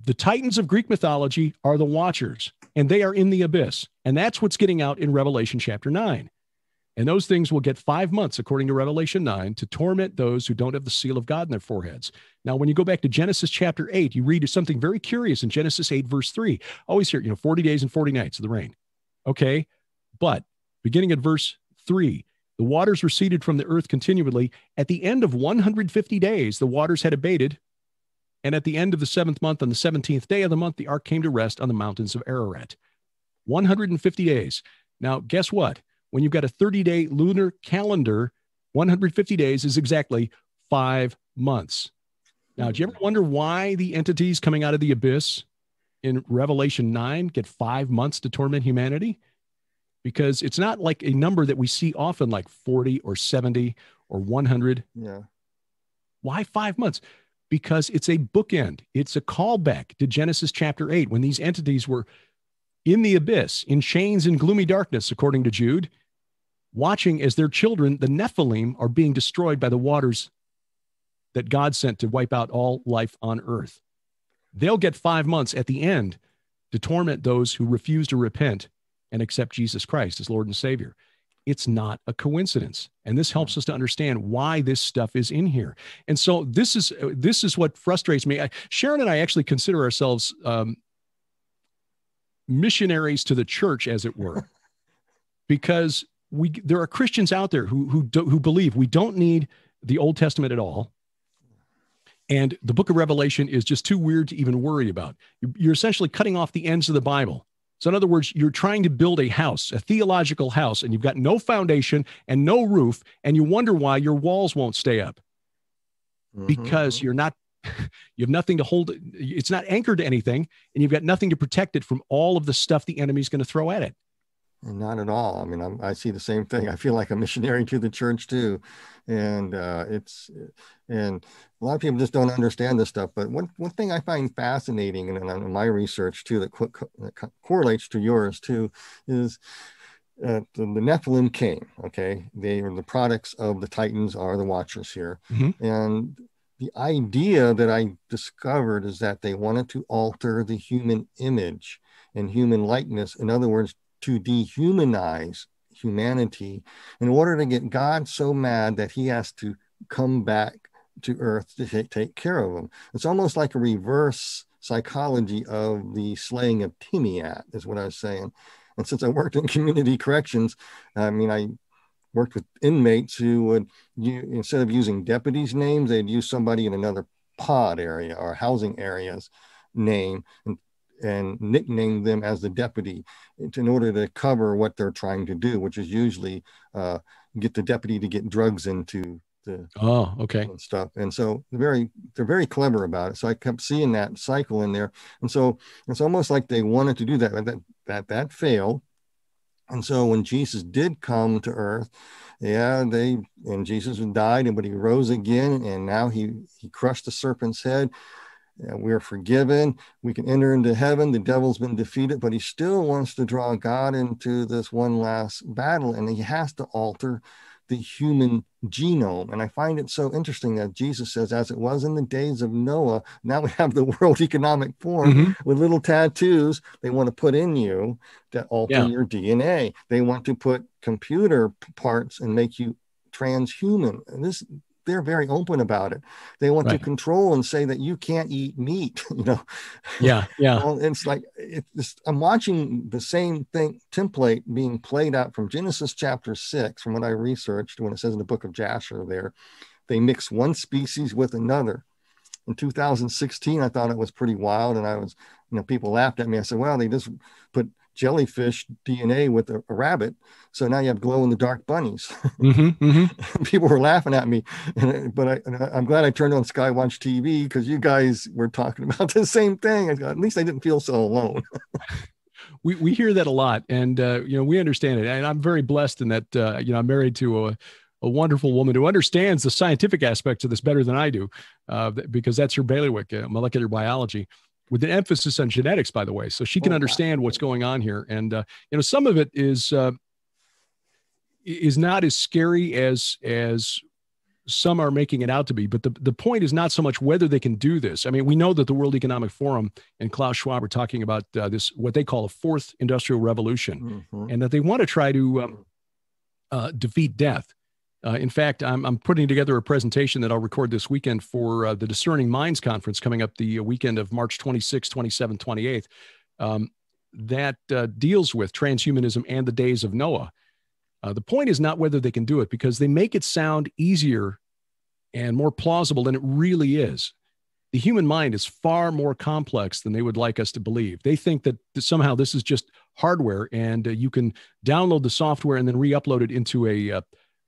The Titans of Greek mythology are the Watchers, and they are in the abyss. And that's what's getting out in Revelation chapter 9. And those things will get 5 months, according to Revelation 9, to torment those who don't have the seal of God in their foreheads. Now, when you go back to Genesis chapter 8, you read something very curious in Genesis 8, verse 3. Always hear, 40 days and 40 nights of the rain. Okay, but beginning at verse 3, the waters receded from the earth continually. At the end of 150 days, the waters had abated. And at the end of the 7th month, on the 17th day of the month, the ark came to rest on the mountains of Ararat. 150 days. Now, guess what? When you've got a 30-day lunar calendar, 150 days is exactly 5 months. Now, do you ever wonder why the entities coming out of the abyss in Revelation 9 get 5 months to torment humanity? Because it's not like a number that we see often, like 40 or 70 or 100. Yeah. Why 5 months? Because it's a bookend. It's a callback to Genesis chapter 8, when these entities were in the abyss, in chains and gloomy darkness, according to Jude, watching as their children, the Nephilim, are being destroyed by the waters that God sent to wipe out all life on earth. They'll get 5 months at the end to torment those who refuse to repent and accept Jesus Christ as Lord and Savior. it's not a coincidence. And this helps us to understand why this stuff is in here. And so this is what frustrates me. Sharon and I actually consider ourselves missionaries to the church, as it were, because there are Christians out there who believe we don't need the Old Testament at all. And the book of Revelation is just too weird to even worry about. You're essentially cutting off the ends of the Bible. So in other words, you're trying to build a house, a theological house, and you've got no foundation and no roof, and you wonder why your walls won't stay up. Because you have nothing to hold. It's not anchored to anything, and you've got nothing to protect it from all of the stuff the enemy's going to throw at it. Not at all. I mean, I see the same thing. I feel like a missionary to the church too, and and a lot of people just don't understand this stuff. But one thing I find fascinating in my research too, that correlates to yours too, is the Nephilim came. Okay, they are the products of the Titans, are the Watchers here, and the idea that I discovered is that they wanted to alter the human image and human likeness. In other words, to dehumanize humanity in order to get God so mad that he has to come back to earth to take care of them. It's almost like a reverse psychology of the slaying of Tiamat, is what I was saying. And since I worked in community corrections, I mean, I worked with inmates who would, instead of using deputies' names, they'd use somebody in another pod area or housing area's name and nickname them as the deputy in order to cover what they're trying to do, which is usually get the deputy to get drugs into the stuff. And so they're very clever about it. So I kept seeing that cycle in there. And so it's almost like they wanted to do that, but that failed. And so when Jesus did come to earth, Jesus died, but he rose again, and now he crushed the serpent's head. We're forgiven. We can enter into heaven. The devil's been defeated, but he still wants to draw God into this one last battle, and he has to alter the human genome. And I find it so interesting that Jesus says, as it was in the days of Noah, now we have the World Economic Forum with little tattoos they want to put in you that alter your DNA. They want to put computer parts and make you transhuman. And they're very open about it. They want to control and say that you can't eat meat, Well, it's like, I'm watching the same template being played out from Genesis chapter 6, from what I researched, when it says in the book of Jasher there, they mix one species with another. In 2016, I thought it was pretty wild. And I was, people laughed at me. I said, well, they just put jellyfish DNA with a rabbit. So now you have glow in the dark bunnies. People were laughing at me, but I'm glad I turned on Skywatch TV because you guys were talking about the same thing. At least I didn't feel so alone. We hear that a lot, and we understand it. And I'm very blessed in that I'm married to a wonderful woman who understands the scientific aspects of this better than I do, because that's her bailiwick, molecular biology, with an emphasis on genetics, by the way. So she can understand what's going on here. And, some of it is not as scary as some are making it out to be. But the point is not so much whether they can do this. I mean, we know that the World Economic Forum and Klaus Schwab are talking about this, what they call a fourth industrial revolution, and that they want to try to defeat death. In fact, I'm putting together a presentation that I'll record this weekend for the Discerning Minds Conference coming up the weekend of March 26, 27, 28, that deals with transhumanism and the days of Noah. The point is not whether they can do it, because they make it sound easier and more plausible than it really is. The human mind is far more complex than they would like us to believe. They think that somehow this is just hardware, and you can download the software and then re-upload it into a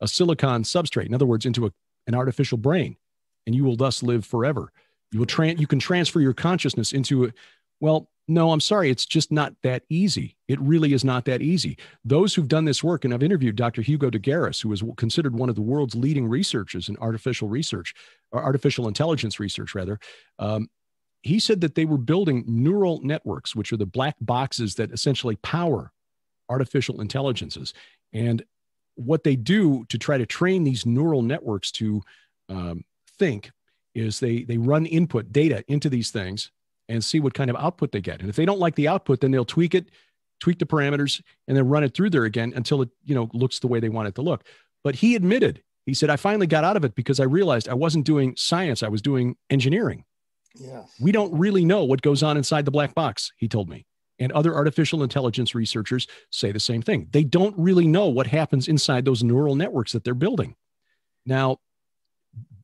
silicon substrate. In other words, into an artificial brain, and you will thus live forever. You can transfer your consciousness into it. Well, no, I'm sorry. It's just not that easy. It really is not that easy. Those who've done this work, and I've interviewed Dr. Hugo de Garis, who is considered one of the world's leading researchers in artificial research, or artificial intelligence research, rather. He said that they were building neural networks, which are the black boxes that essentially power artificial intelligences. And what they do to try to train these neural networks to think is they run input data into these things and see what kind of output they get. And if they don't like the output, then they'll tweak it tweak the parameters, and then run it through there again until it, looks the way they want it to look. But he admitted, he said, I finally got out of it because I realized I wasn't doing science. I was doing engineering. Yes. We don't really know what goes on inside the black box, he told me. And other artificial intelligence researchers say the same thing. They don't really know what happens inside those neural networks that they're building. Now,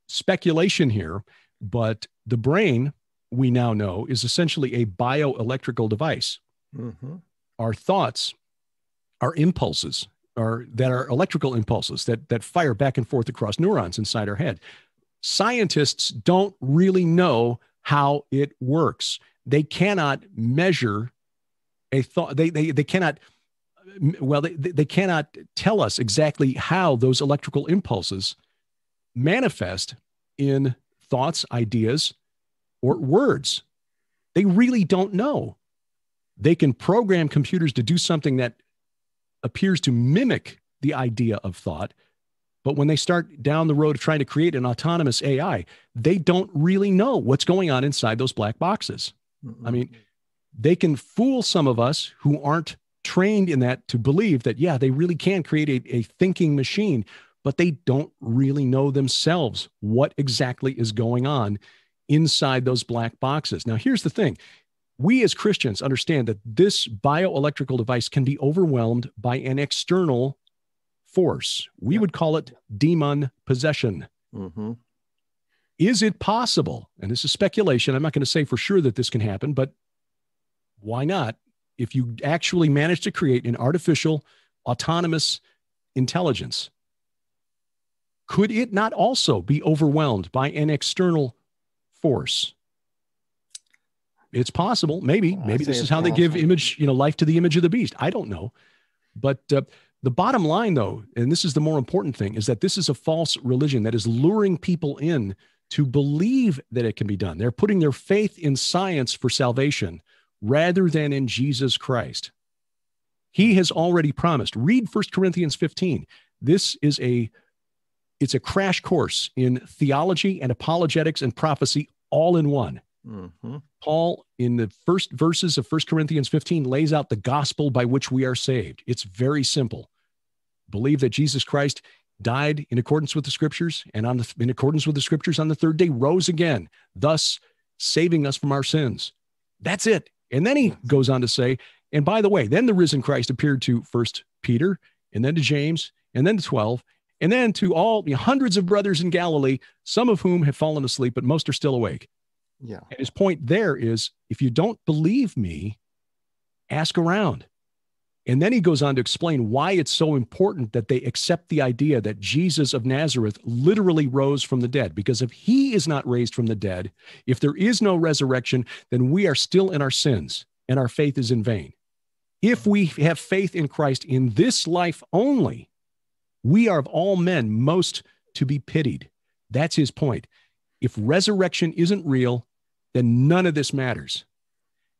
speculation here, but the brain, we now know, is essentially a bioelectrical device. Mm-hmm. Our thoughts, our impulses, that are electrical impulses that fire back and forth across neurons inside our head. Scientists don't really know how it works. They cannot measure a thought. They cannot, they cannot tell us exactly how those electrical impulses manifest in thoughts, ideas, or words. They really don't know. They can program computers to do something that appears to mimic the idea of thought. But when they start down the road of trying to create an autonomous AI, they don't really know what's going on inside those black boxes. Mm-hmm. I mean, they can fool some of us who aren't trained in that to believe that, yeah, they really can create a thinking machine, but they don't really know themselves what exactly is going on inside those black boxes. Now, here's the thing. We as Christians understand that this bioelectrical device can be overwhelmed by an external force. We would call it demon possession. Mm-hmm. Is it possible? And this is speculation. I'm not going to say for sure that this can happen, but why not? If you actually manage to create an artificial autonomous intelligence, could it not also be overwhelmed by an external force? It's possible. Maybe this is how they give life to the image of the beast. I don't know. But the bottom line, though, and this is the more important thing, is that this is a false religion that is luring people in to believe that it can be done. They're putting their faith in science for salvation rather than in Jesus Christ. He has already promised. Read 1 Corinthians 15. This is it's a crash course in theology and apologetics and prophecy all in one. Mm-hmm. Paul, in the first verses of 1 Corinthians 15, lays out the gospel by which we are saved. It's very simple. Believe that Jesus Christ died in accordance with the scriptures, and in accordance with the scriptures on the third day rose again, thus saving us from our sins. That's it. And then he goes on to say, and by the way, then the risen Christ appeared to first Peter, and then to James, and then to 12, and then to all hundreds of brothers in Galilee, some of whom have fallen asleep, but most are still awake. Yeah. And his point there is, if you don't believe me, ask around. And then he goes on to explain why it's so important that they accept the idea that Jesus of Nazareth literally rose from the dead. Because if he is not raised from the dead, if there is no resurrection, then we are still in our sins and our faith is in vain. If we have faith in Christ in this life only, we are of all men most to be pitied. That's his point. If resurrection isn't real, then none of this matters.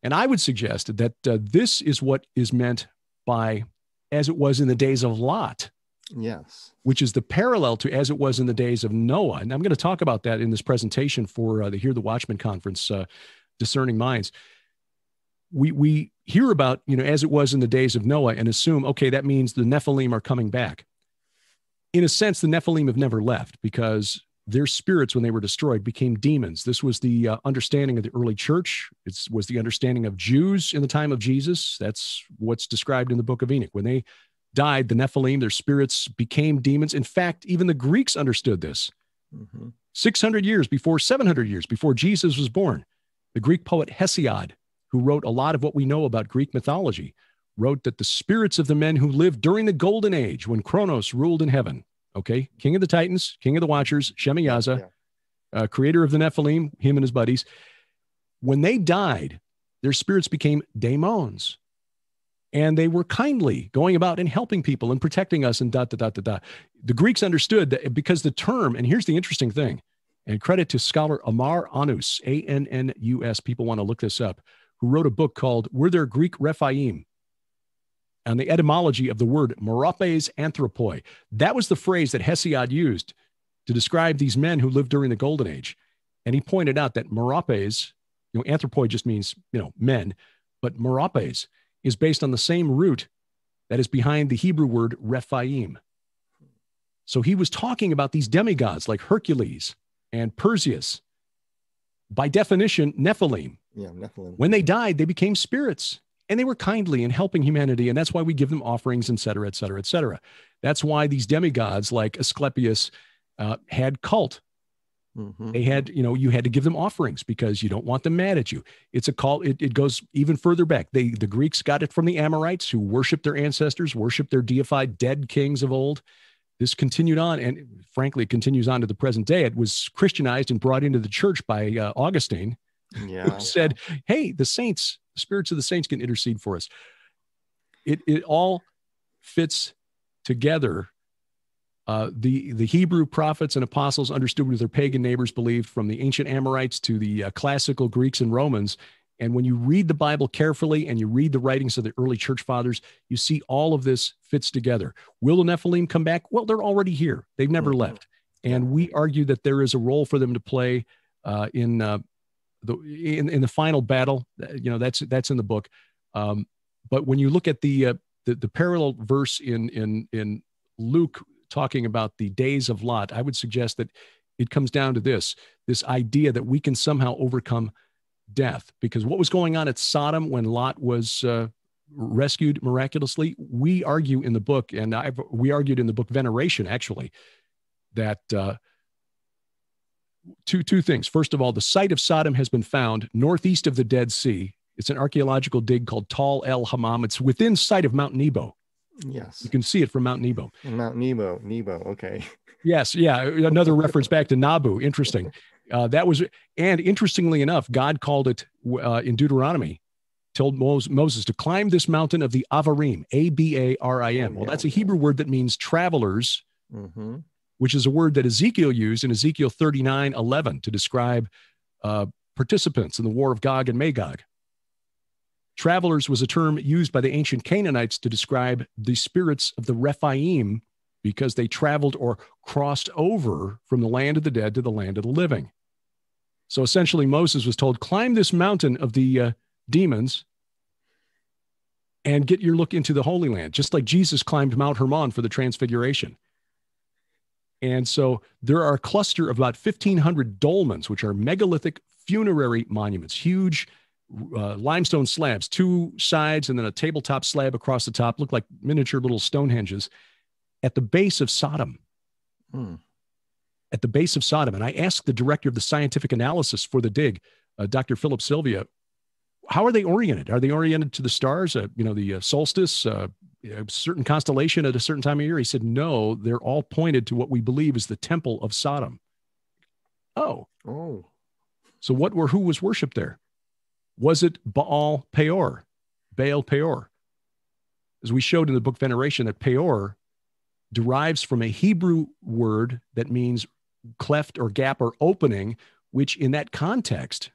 And I would suggest that this is what is meant by as it was in the days of Lot. Yes. Which is the parallel to as it was in the days of Noah. And I'm going to talk about that in this presentation for the Hear the Watchman Conference, Discerning Minds. We hear about, as it was in the days of Noah and assume, okay, that means the Nephilim are coming back. In a sense, the Nephilim have never left because their spirits, when they were destroyed, became demons. This was the understanding of the early church. It was the understanding of Jews in the time of Jesus. That's what's described in the book of Enoch. When they died, the Nephilim, their spirits became demons. In fact, even the Greeks understood this. Mm-hmm. 700 years before Jesus was born, the Greek poet Hesiod, who wrote a lot of what we know about Greek mythology, wrote that the spirits of the men who lived during the golden age when Kronos ruled in heaven, okay, king of the Titans, king of the Watchers, Shemiyaza, creator of the Nephilim, him and his buddies. When they died, their spirits became daemons. And they were kindly going about and helping people and protecting us and . The Greeks understood that because the term, and here's the interesting thing, and credit to scholar Amar Annus, A-N-N-U-S, people want to look this up, who wrote a book called Were There Greek Rephaim? On the etymology of the word meropes anthropoi. That was the phrase that Hesiod used to describe these men who lived during the Golden Age. And he pointed out that meropes, anthropoi just means, men, but meropes is based on the same root that is behind the Hebrew word Rephaim. So he was talking about these demigods like Hercules and Perseus. By definition, Nephilim. Yeah, Nephilim. When they died, they became spirits, and they were kindly in helping humanity, and that's why we give them offerings, et cetera, et cetera, et cetera. That's why these demigods like Asclepius had cult. Mm-hmm. They had, you had to give them offerings because you don't want them mad at you. It's a cult. It goes even further back. The Greeks got it from the Amorites, who worshiped their ancestors, worshiped their deified dead kings of old. This continued on, and frankly, it continues on to the present day. It was Christianized and brought into the church by Augustine, who said, hey, the saints, the spirits of the saints can intercede for us. It all fits together. The Hebrew prophets and apostles understood what their pagan neighbors believed, from the ancient Amorites to the classical Greeks and Romans. And when you read the Bible carefully and you read the writings of the early church fathers, you see all of this fits together. Will the Nephilim come back? Well, they're already here. They've never left. And we argue that there is a role for them to play in the final battle. That's in the book. But when you look at the parallel verse in Luke talking about the days of Lot, I would suggest that it comes down to this idea that we can somehow overcome death. Because what was going on at Sodom when Lot was rescued miraculously, we argue in the book, and we argued in the book Veneration, actually, that two things. First of all, the site of Sodom has been found northeast of the Dead Sea. It's an archaeological dig called Tal El Hammam. It's within sight of Mount Nebo. Yes. You can see it from Mount Nebo. Mount Nebo, okay. Yes, yeah, another reference back to Nabu. Interesting. And interestingly enough, God called it in Deuteronomy, told Moses to climb this mountain of the Avarim, Abarim. Well, that's a Hebrew word that means travelers, which is a word that Ezekiel used in Ezekiel 39:11 to describe participants in the war of Gog and Magog. Travelers was a term used by the ancient Canaanites to describe the spirits of the Rephaim, because they traveled or crossed over from the land of the dead to the land of the living. So essentially, Moses was told, climb this mountain of the demons and get your look into the Holy Land, just like Jesus climbed Mount Hermon for the Transfiguration. And so there are a cluster of about 1,500 dolmens, which are megalithic funerary monuments, huge limestone slabs, two sides and then a tabletop slab across the top, look like miniature little Stonehenges, at the base of Sodom. At the base of Sodom. And I asked the director of the scientific analysis for the dig, Dr. Philip Sylvia, how are they oriented? Are they oriented to the stars, the solstice, a certain constellation at a certain time of year? He said, no, they're all pointed to what we believe is the temple of Sodom. Oh. So who was worshipped there? Was it Baal Peor? As we showed in the book Veneration, that Peor derives from a Hebrew word that means cleft or gap or opening, which in that context,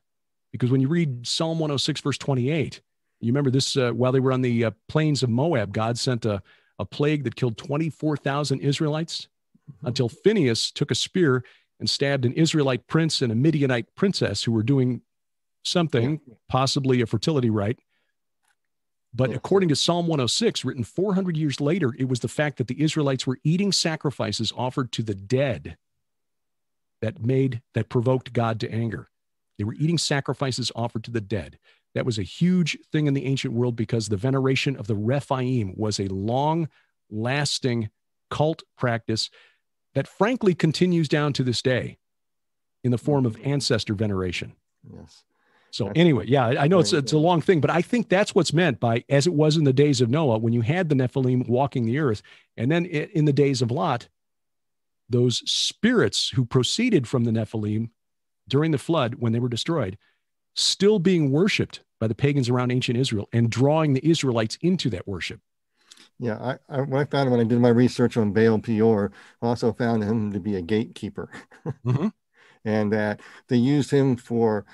because when you read Psalm 106, verse 28, you remember this, while they were on the plains of Moab, God sent a plague that killed 24,000 Israelites until Phinehas took a spear and stabbed an Israelite prince and a Midianite princess who were doing something, possibly a fertility rite. But according to Psalm 106, written 400 years later, it was the fact that the Israelites were eating sacrifices offered to the dead that provoked God to anger. They were eating sacrifices offered to the dead. That was a huge thing in the ancient world, because the veneration of the Rephaim was a long-lasting cult practice that frankly continues down to this day in the form of ancestor veneration. Yes. So anyway, I know it's a long thing, but I think that's what's meant by, as it was in the days of Noah, when you had the Nephilim walking the earth, and then in the days of Lot, those spirits who proceeded from the Nephilim during the flood, when they were destroyed, still being worshipped by the pagans around ancient Israel and drawing the Israelites into that worship. Yeah, what I found when I did my research on Baal Peor, I also found him to be a gatekeeper. And that they used him to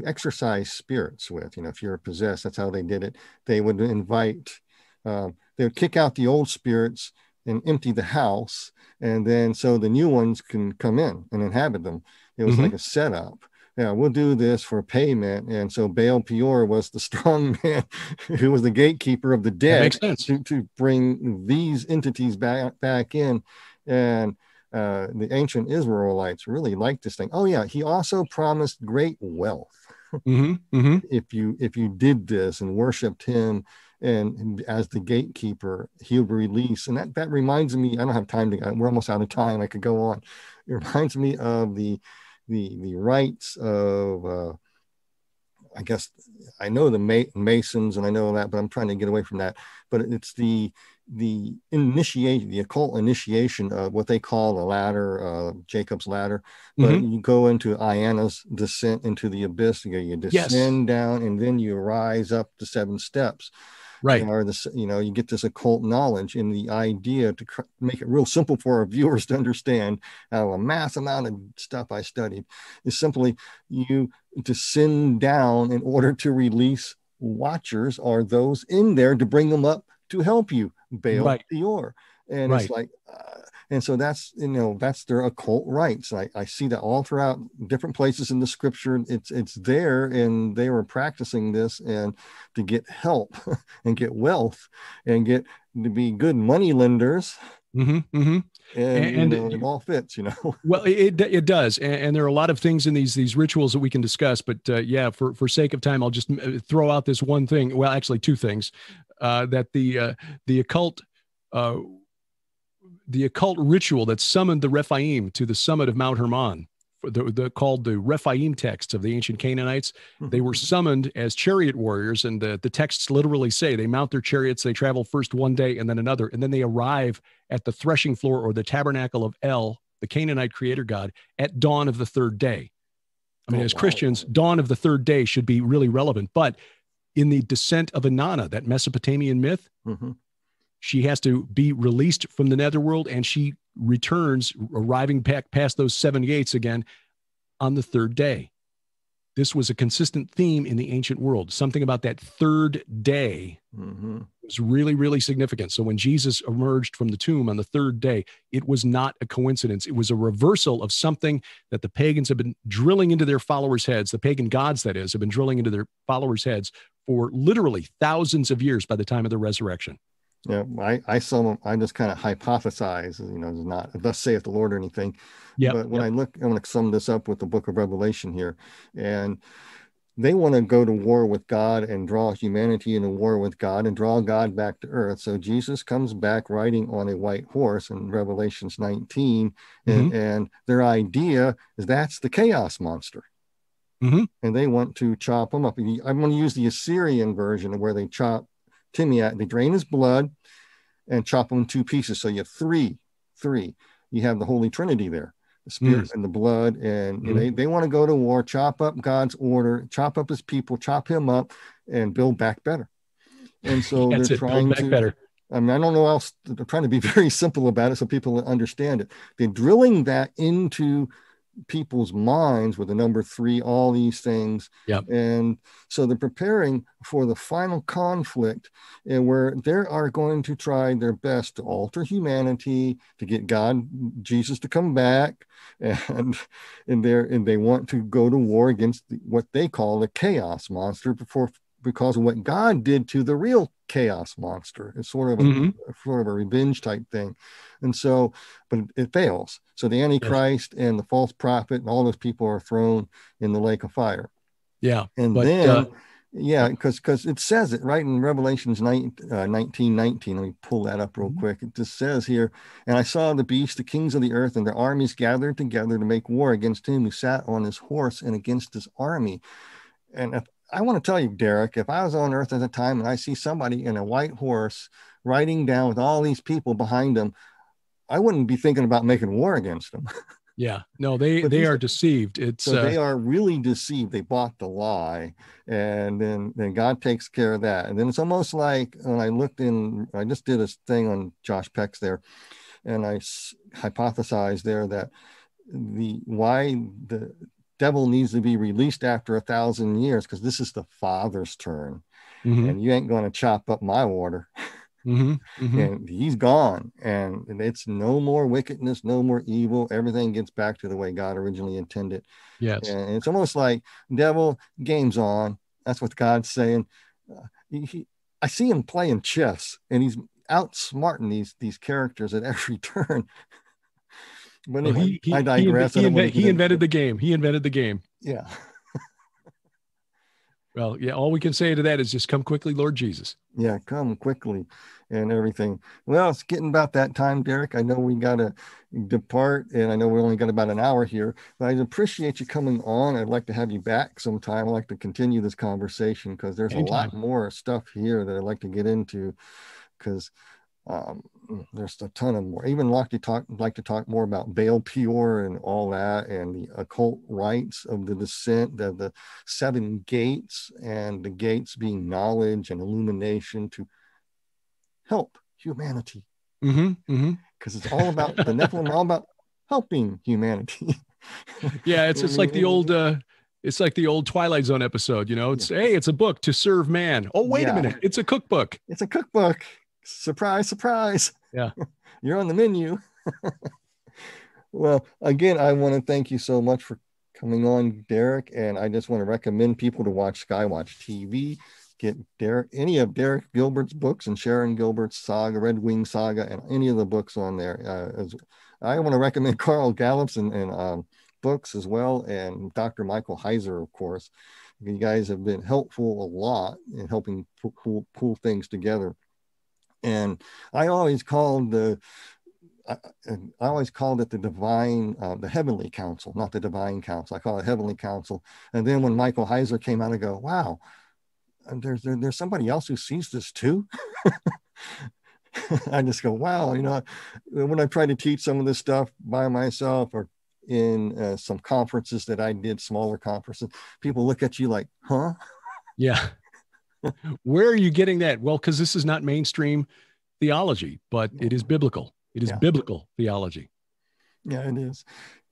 exorcise spirits with. If you're possessed, that's how they did it. They would they would kick out the old spirits and empty the house, and then so the new ones can come in and inhabit them. It was like a setup yeah, we'll do this for payment. And so Baal Peor was the strong man who was the gatekeeper of the That makes dead sense. to bring these entities back in. And the ancient Israelites really liked this thing. Oh yeah, he also promised great wealth. If you did this and worshiped him and as the gatekeeper, he'll release. And that reminds me, I don't have time to, we're almost out of time. I could go on. It reminds me of the rights of I guess I know the Masons and I know that, but I'm trying to get away from that. But it's the initiation, the occult initiation of what they call the ladder, Jacob's ladder. But you go into Iana's descent into the abyss. You descend down, and then you rise up the 7 steps. Right. Or you get this occult knowledge, and the idea to make it real simple for our viewers to understand how a mass amount of stuff I studied is simply you descend down in order to release watchers or those in there to bring them up to help you, Baal Peor. And it's like, and so that's, that's their occult rights. I see that all throughout different places in the scripture. It's there, and they were practicing this and to get help and get wealth and get to be good money lenders. And it all fits, Well, it does, and there are a lot of things in these rituals that we can discuss. But yeah, for sake of time, I'll just throw out this one thing. Well, actually, 2 things. That the occult ritual that summoned the Rephaim to the summit of Mount Hermon, called the Rephaim texts of the ancient Canaanites. They were summoned as chariot warriors, and the texts literally say they mount their chariots, they travel first one day and then another, and then they arrive at the threshing floor or the tabernacle of El, the Canaanite creator god, at dawn of the 3rd day. I mean, as Christians, dawn of the 3rd day should be really relevant. But in the descent of Inanna, that Mesopotamian myth, she has to be released from the netherworld, and she returns, arriving back past those 7 gates again on the 3rd day. This was a consistent theme in the ancient world. Something about that 3rd day was really, really significant. So when Jesus emerged from the tomb on the 3rd day, it was not a coincidence. It was a reversal of something that the pagans have been drilling into their followers' heads. The pagan gods, that is, have been drilling into their followers' heads for literally thousands of years by the time of the resurrection. Yeah, I just kind of hypothesize, it's not thus saith the Lord or anything. But when I look, I'm going to sum this up with the book of Revelation here. And they want to go to war with God and draw humanity into war with God and draw God back to earth. So Jesus comes back riding on a white horse in Revelations 19. And their idea is that's the chaos monster. And they want to chop him up. I'm going to use the Assyrian version where they chop Timaeus, they drain his blood and chop him in 2 pieces. So you have three. You have the Holy Trinity there, the Spirit and the blood. And they want to go to war, chop up God's order, chop up his people, chop him up, and build back better. And so they're trying to, better. I mean, I don't know else. They're trying to be very simple about it so people understand it. They're drilling that into people's minds with the number 3, all these things. And so they're preparing for the final conflict, and where they are going to try their best to alter humanity, to get Jesus to come back, and they want to go to war against what they call the chaos monster because of what God did to the real chaos monster. It's sort of a revenge type thing. And so, but it fails. So the Antichrist and the false prophet and all those people are thrown in the lake of fire. Because it says it right in Revelations 19:19. Let me pull that up real quick. It just says here, and I saw the beast, the kings of the earth, and their armies gathered together to make war against him who sat on his horse and against his army. And I want to tell you, Derek, if I was on earth at the time and I see somebody in a white horse riding down with all these people behind them, I wouldn't be thinking about making war against them. No, they are deceived. They are really deceived. They bought the lie, and then God takes care of that. And then it's almost like when I just did a thing on Josh Peck's there, and I hypothesized there that why the devil needs to be released after 1,000 years, because this is the Father's turn, and you ain't going to chop up my water. And he's gone, and it's no more wickedness, no more evil. Everything gets back to the way God originally intended. Yes. And it's almost like, devil, game's on. That's what God's saying. I see him playing chess, and he's outsmarting these characters at every turn. But anyway, I digress. He invented the game. He invented the game. Yeah. Well, yeah, all we can say to that is just come quickly, Lord Jesus. Yeah, come quickly and everything. Well, it's getting about that time, Derek. I know we got to depart, and I know we only got about an hour here, but I appreciate you coming on. I'd like to have you back sometime. I'd like to continue this conversation because there's a lot more stuff here that I'd like to get into, because there's a ton of more. Even like to talk more about Baal Peor and all that, and the occult rites of the descent, the 7 gates, and the gates being knowledge and illumination to help humanity. Because it's all about the Nephilim, all about helping humanity. Yeah, it's like the old it's like the old Twilight Zone episode, you know. It's hey, it's a book to serve man. Oh, wait a minute, it's a cookbook. It's a cookbook. Surprise, surprise. Yeah. You're on the menu. Well, again, I want to thank you so much for coming on, Derek. And I just want to recommend people to watch Skywatch TV, get any of Derek Gilbert's books and Sharon Gilbert's saga, Red Wing Saga, and any of the books on there. I want to recommend Carl Gallup's and books as well, and Dr. Michael Heiser, of course. You guys have been helpful a lot in helping pull things together. And I always called it the divine, the heavenly council, not the divine council. I call it heavenly council. And then when Michael Heiser came out, I go, wow, there's somebody else who sees this too. I just go, wow, you know, when I try to teach some of this stuff by myself or in some conferences that I did, smaller conferences, people look at you like, huh? Yeah. Where are you getting that? Well, because this is not mainstream theology, but it is biblical. It is biblical theology. Yeah, it is.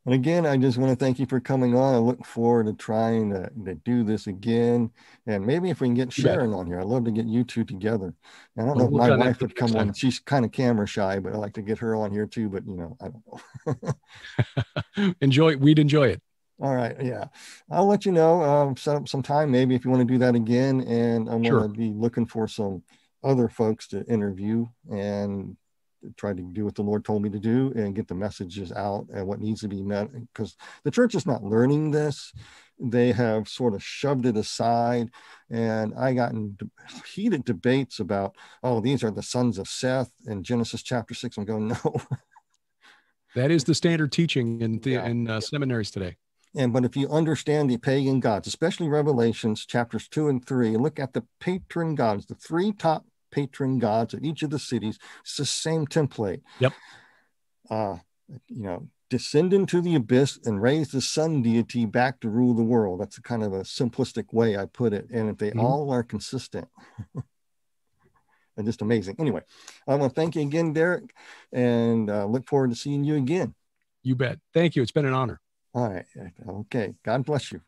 And again, I just want to thank you for coming on. I look forward to trying to do this again. And maybe if we can get Sharon on here, I'd love to get you two together. And I don't know if my wife would come on. She's kind of camera shy, but I'd like to get her on here too. But, you know, I don't know. We'd enjoy it. All right. Yeah. I'll let you know, set up some time, maybe if you want to do that again. And I'm going to be looking for some other folks to interview and try to do what the Lord told me to do and get the messages out and what needs to be met, because the church is not learning this. They have sort of shoved it aside. And I got in heated debates about, oh, these are the sons of Seth in Genesis chapter 6. I'm going, no. That is the standard teaching in seminaries today. But if you understand the pagan gods, especially Revelations chapters 2 and 3, look at the patron gods, the 3 top patron gods of each of the cities. It's the same template. Yep. Descend into the abyss and raise the sun deity back to rule the world. That's kind of a simplistic way I put it. And if they all are consistent, and just amazing. Anyway, I want to thank you again, Derek, and look forward to seeing you again. You bet. Thank you. It's been an honor. All right. Okay. God bless you.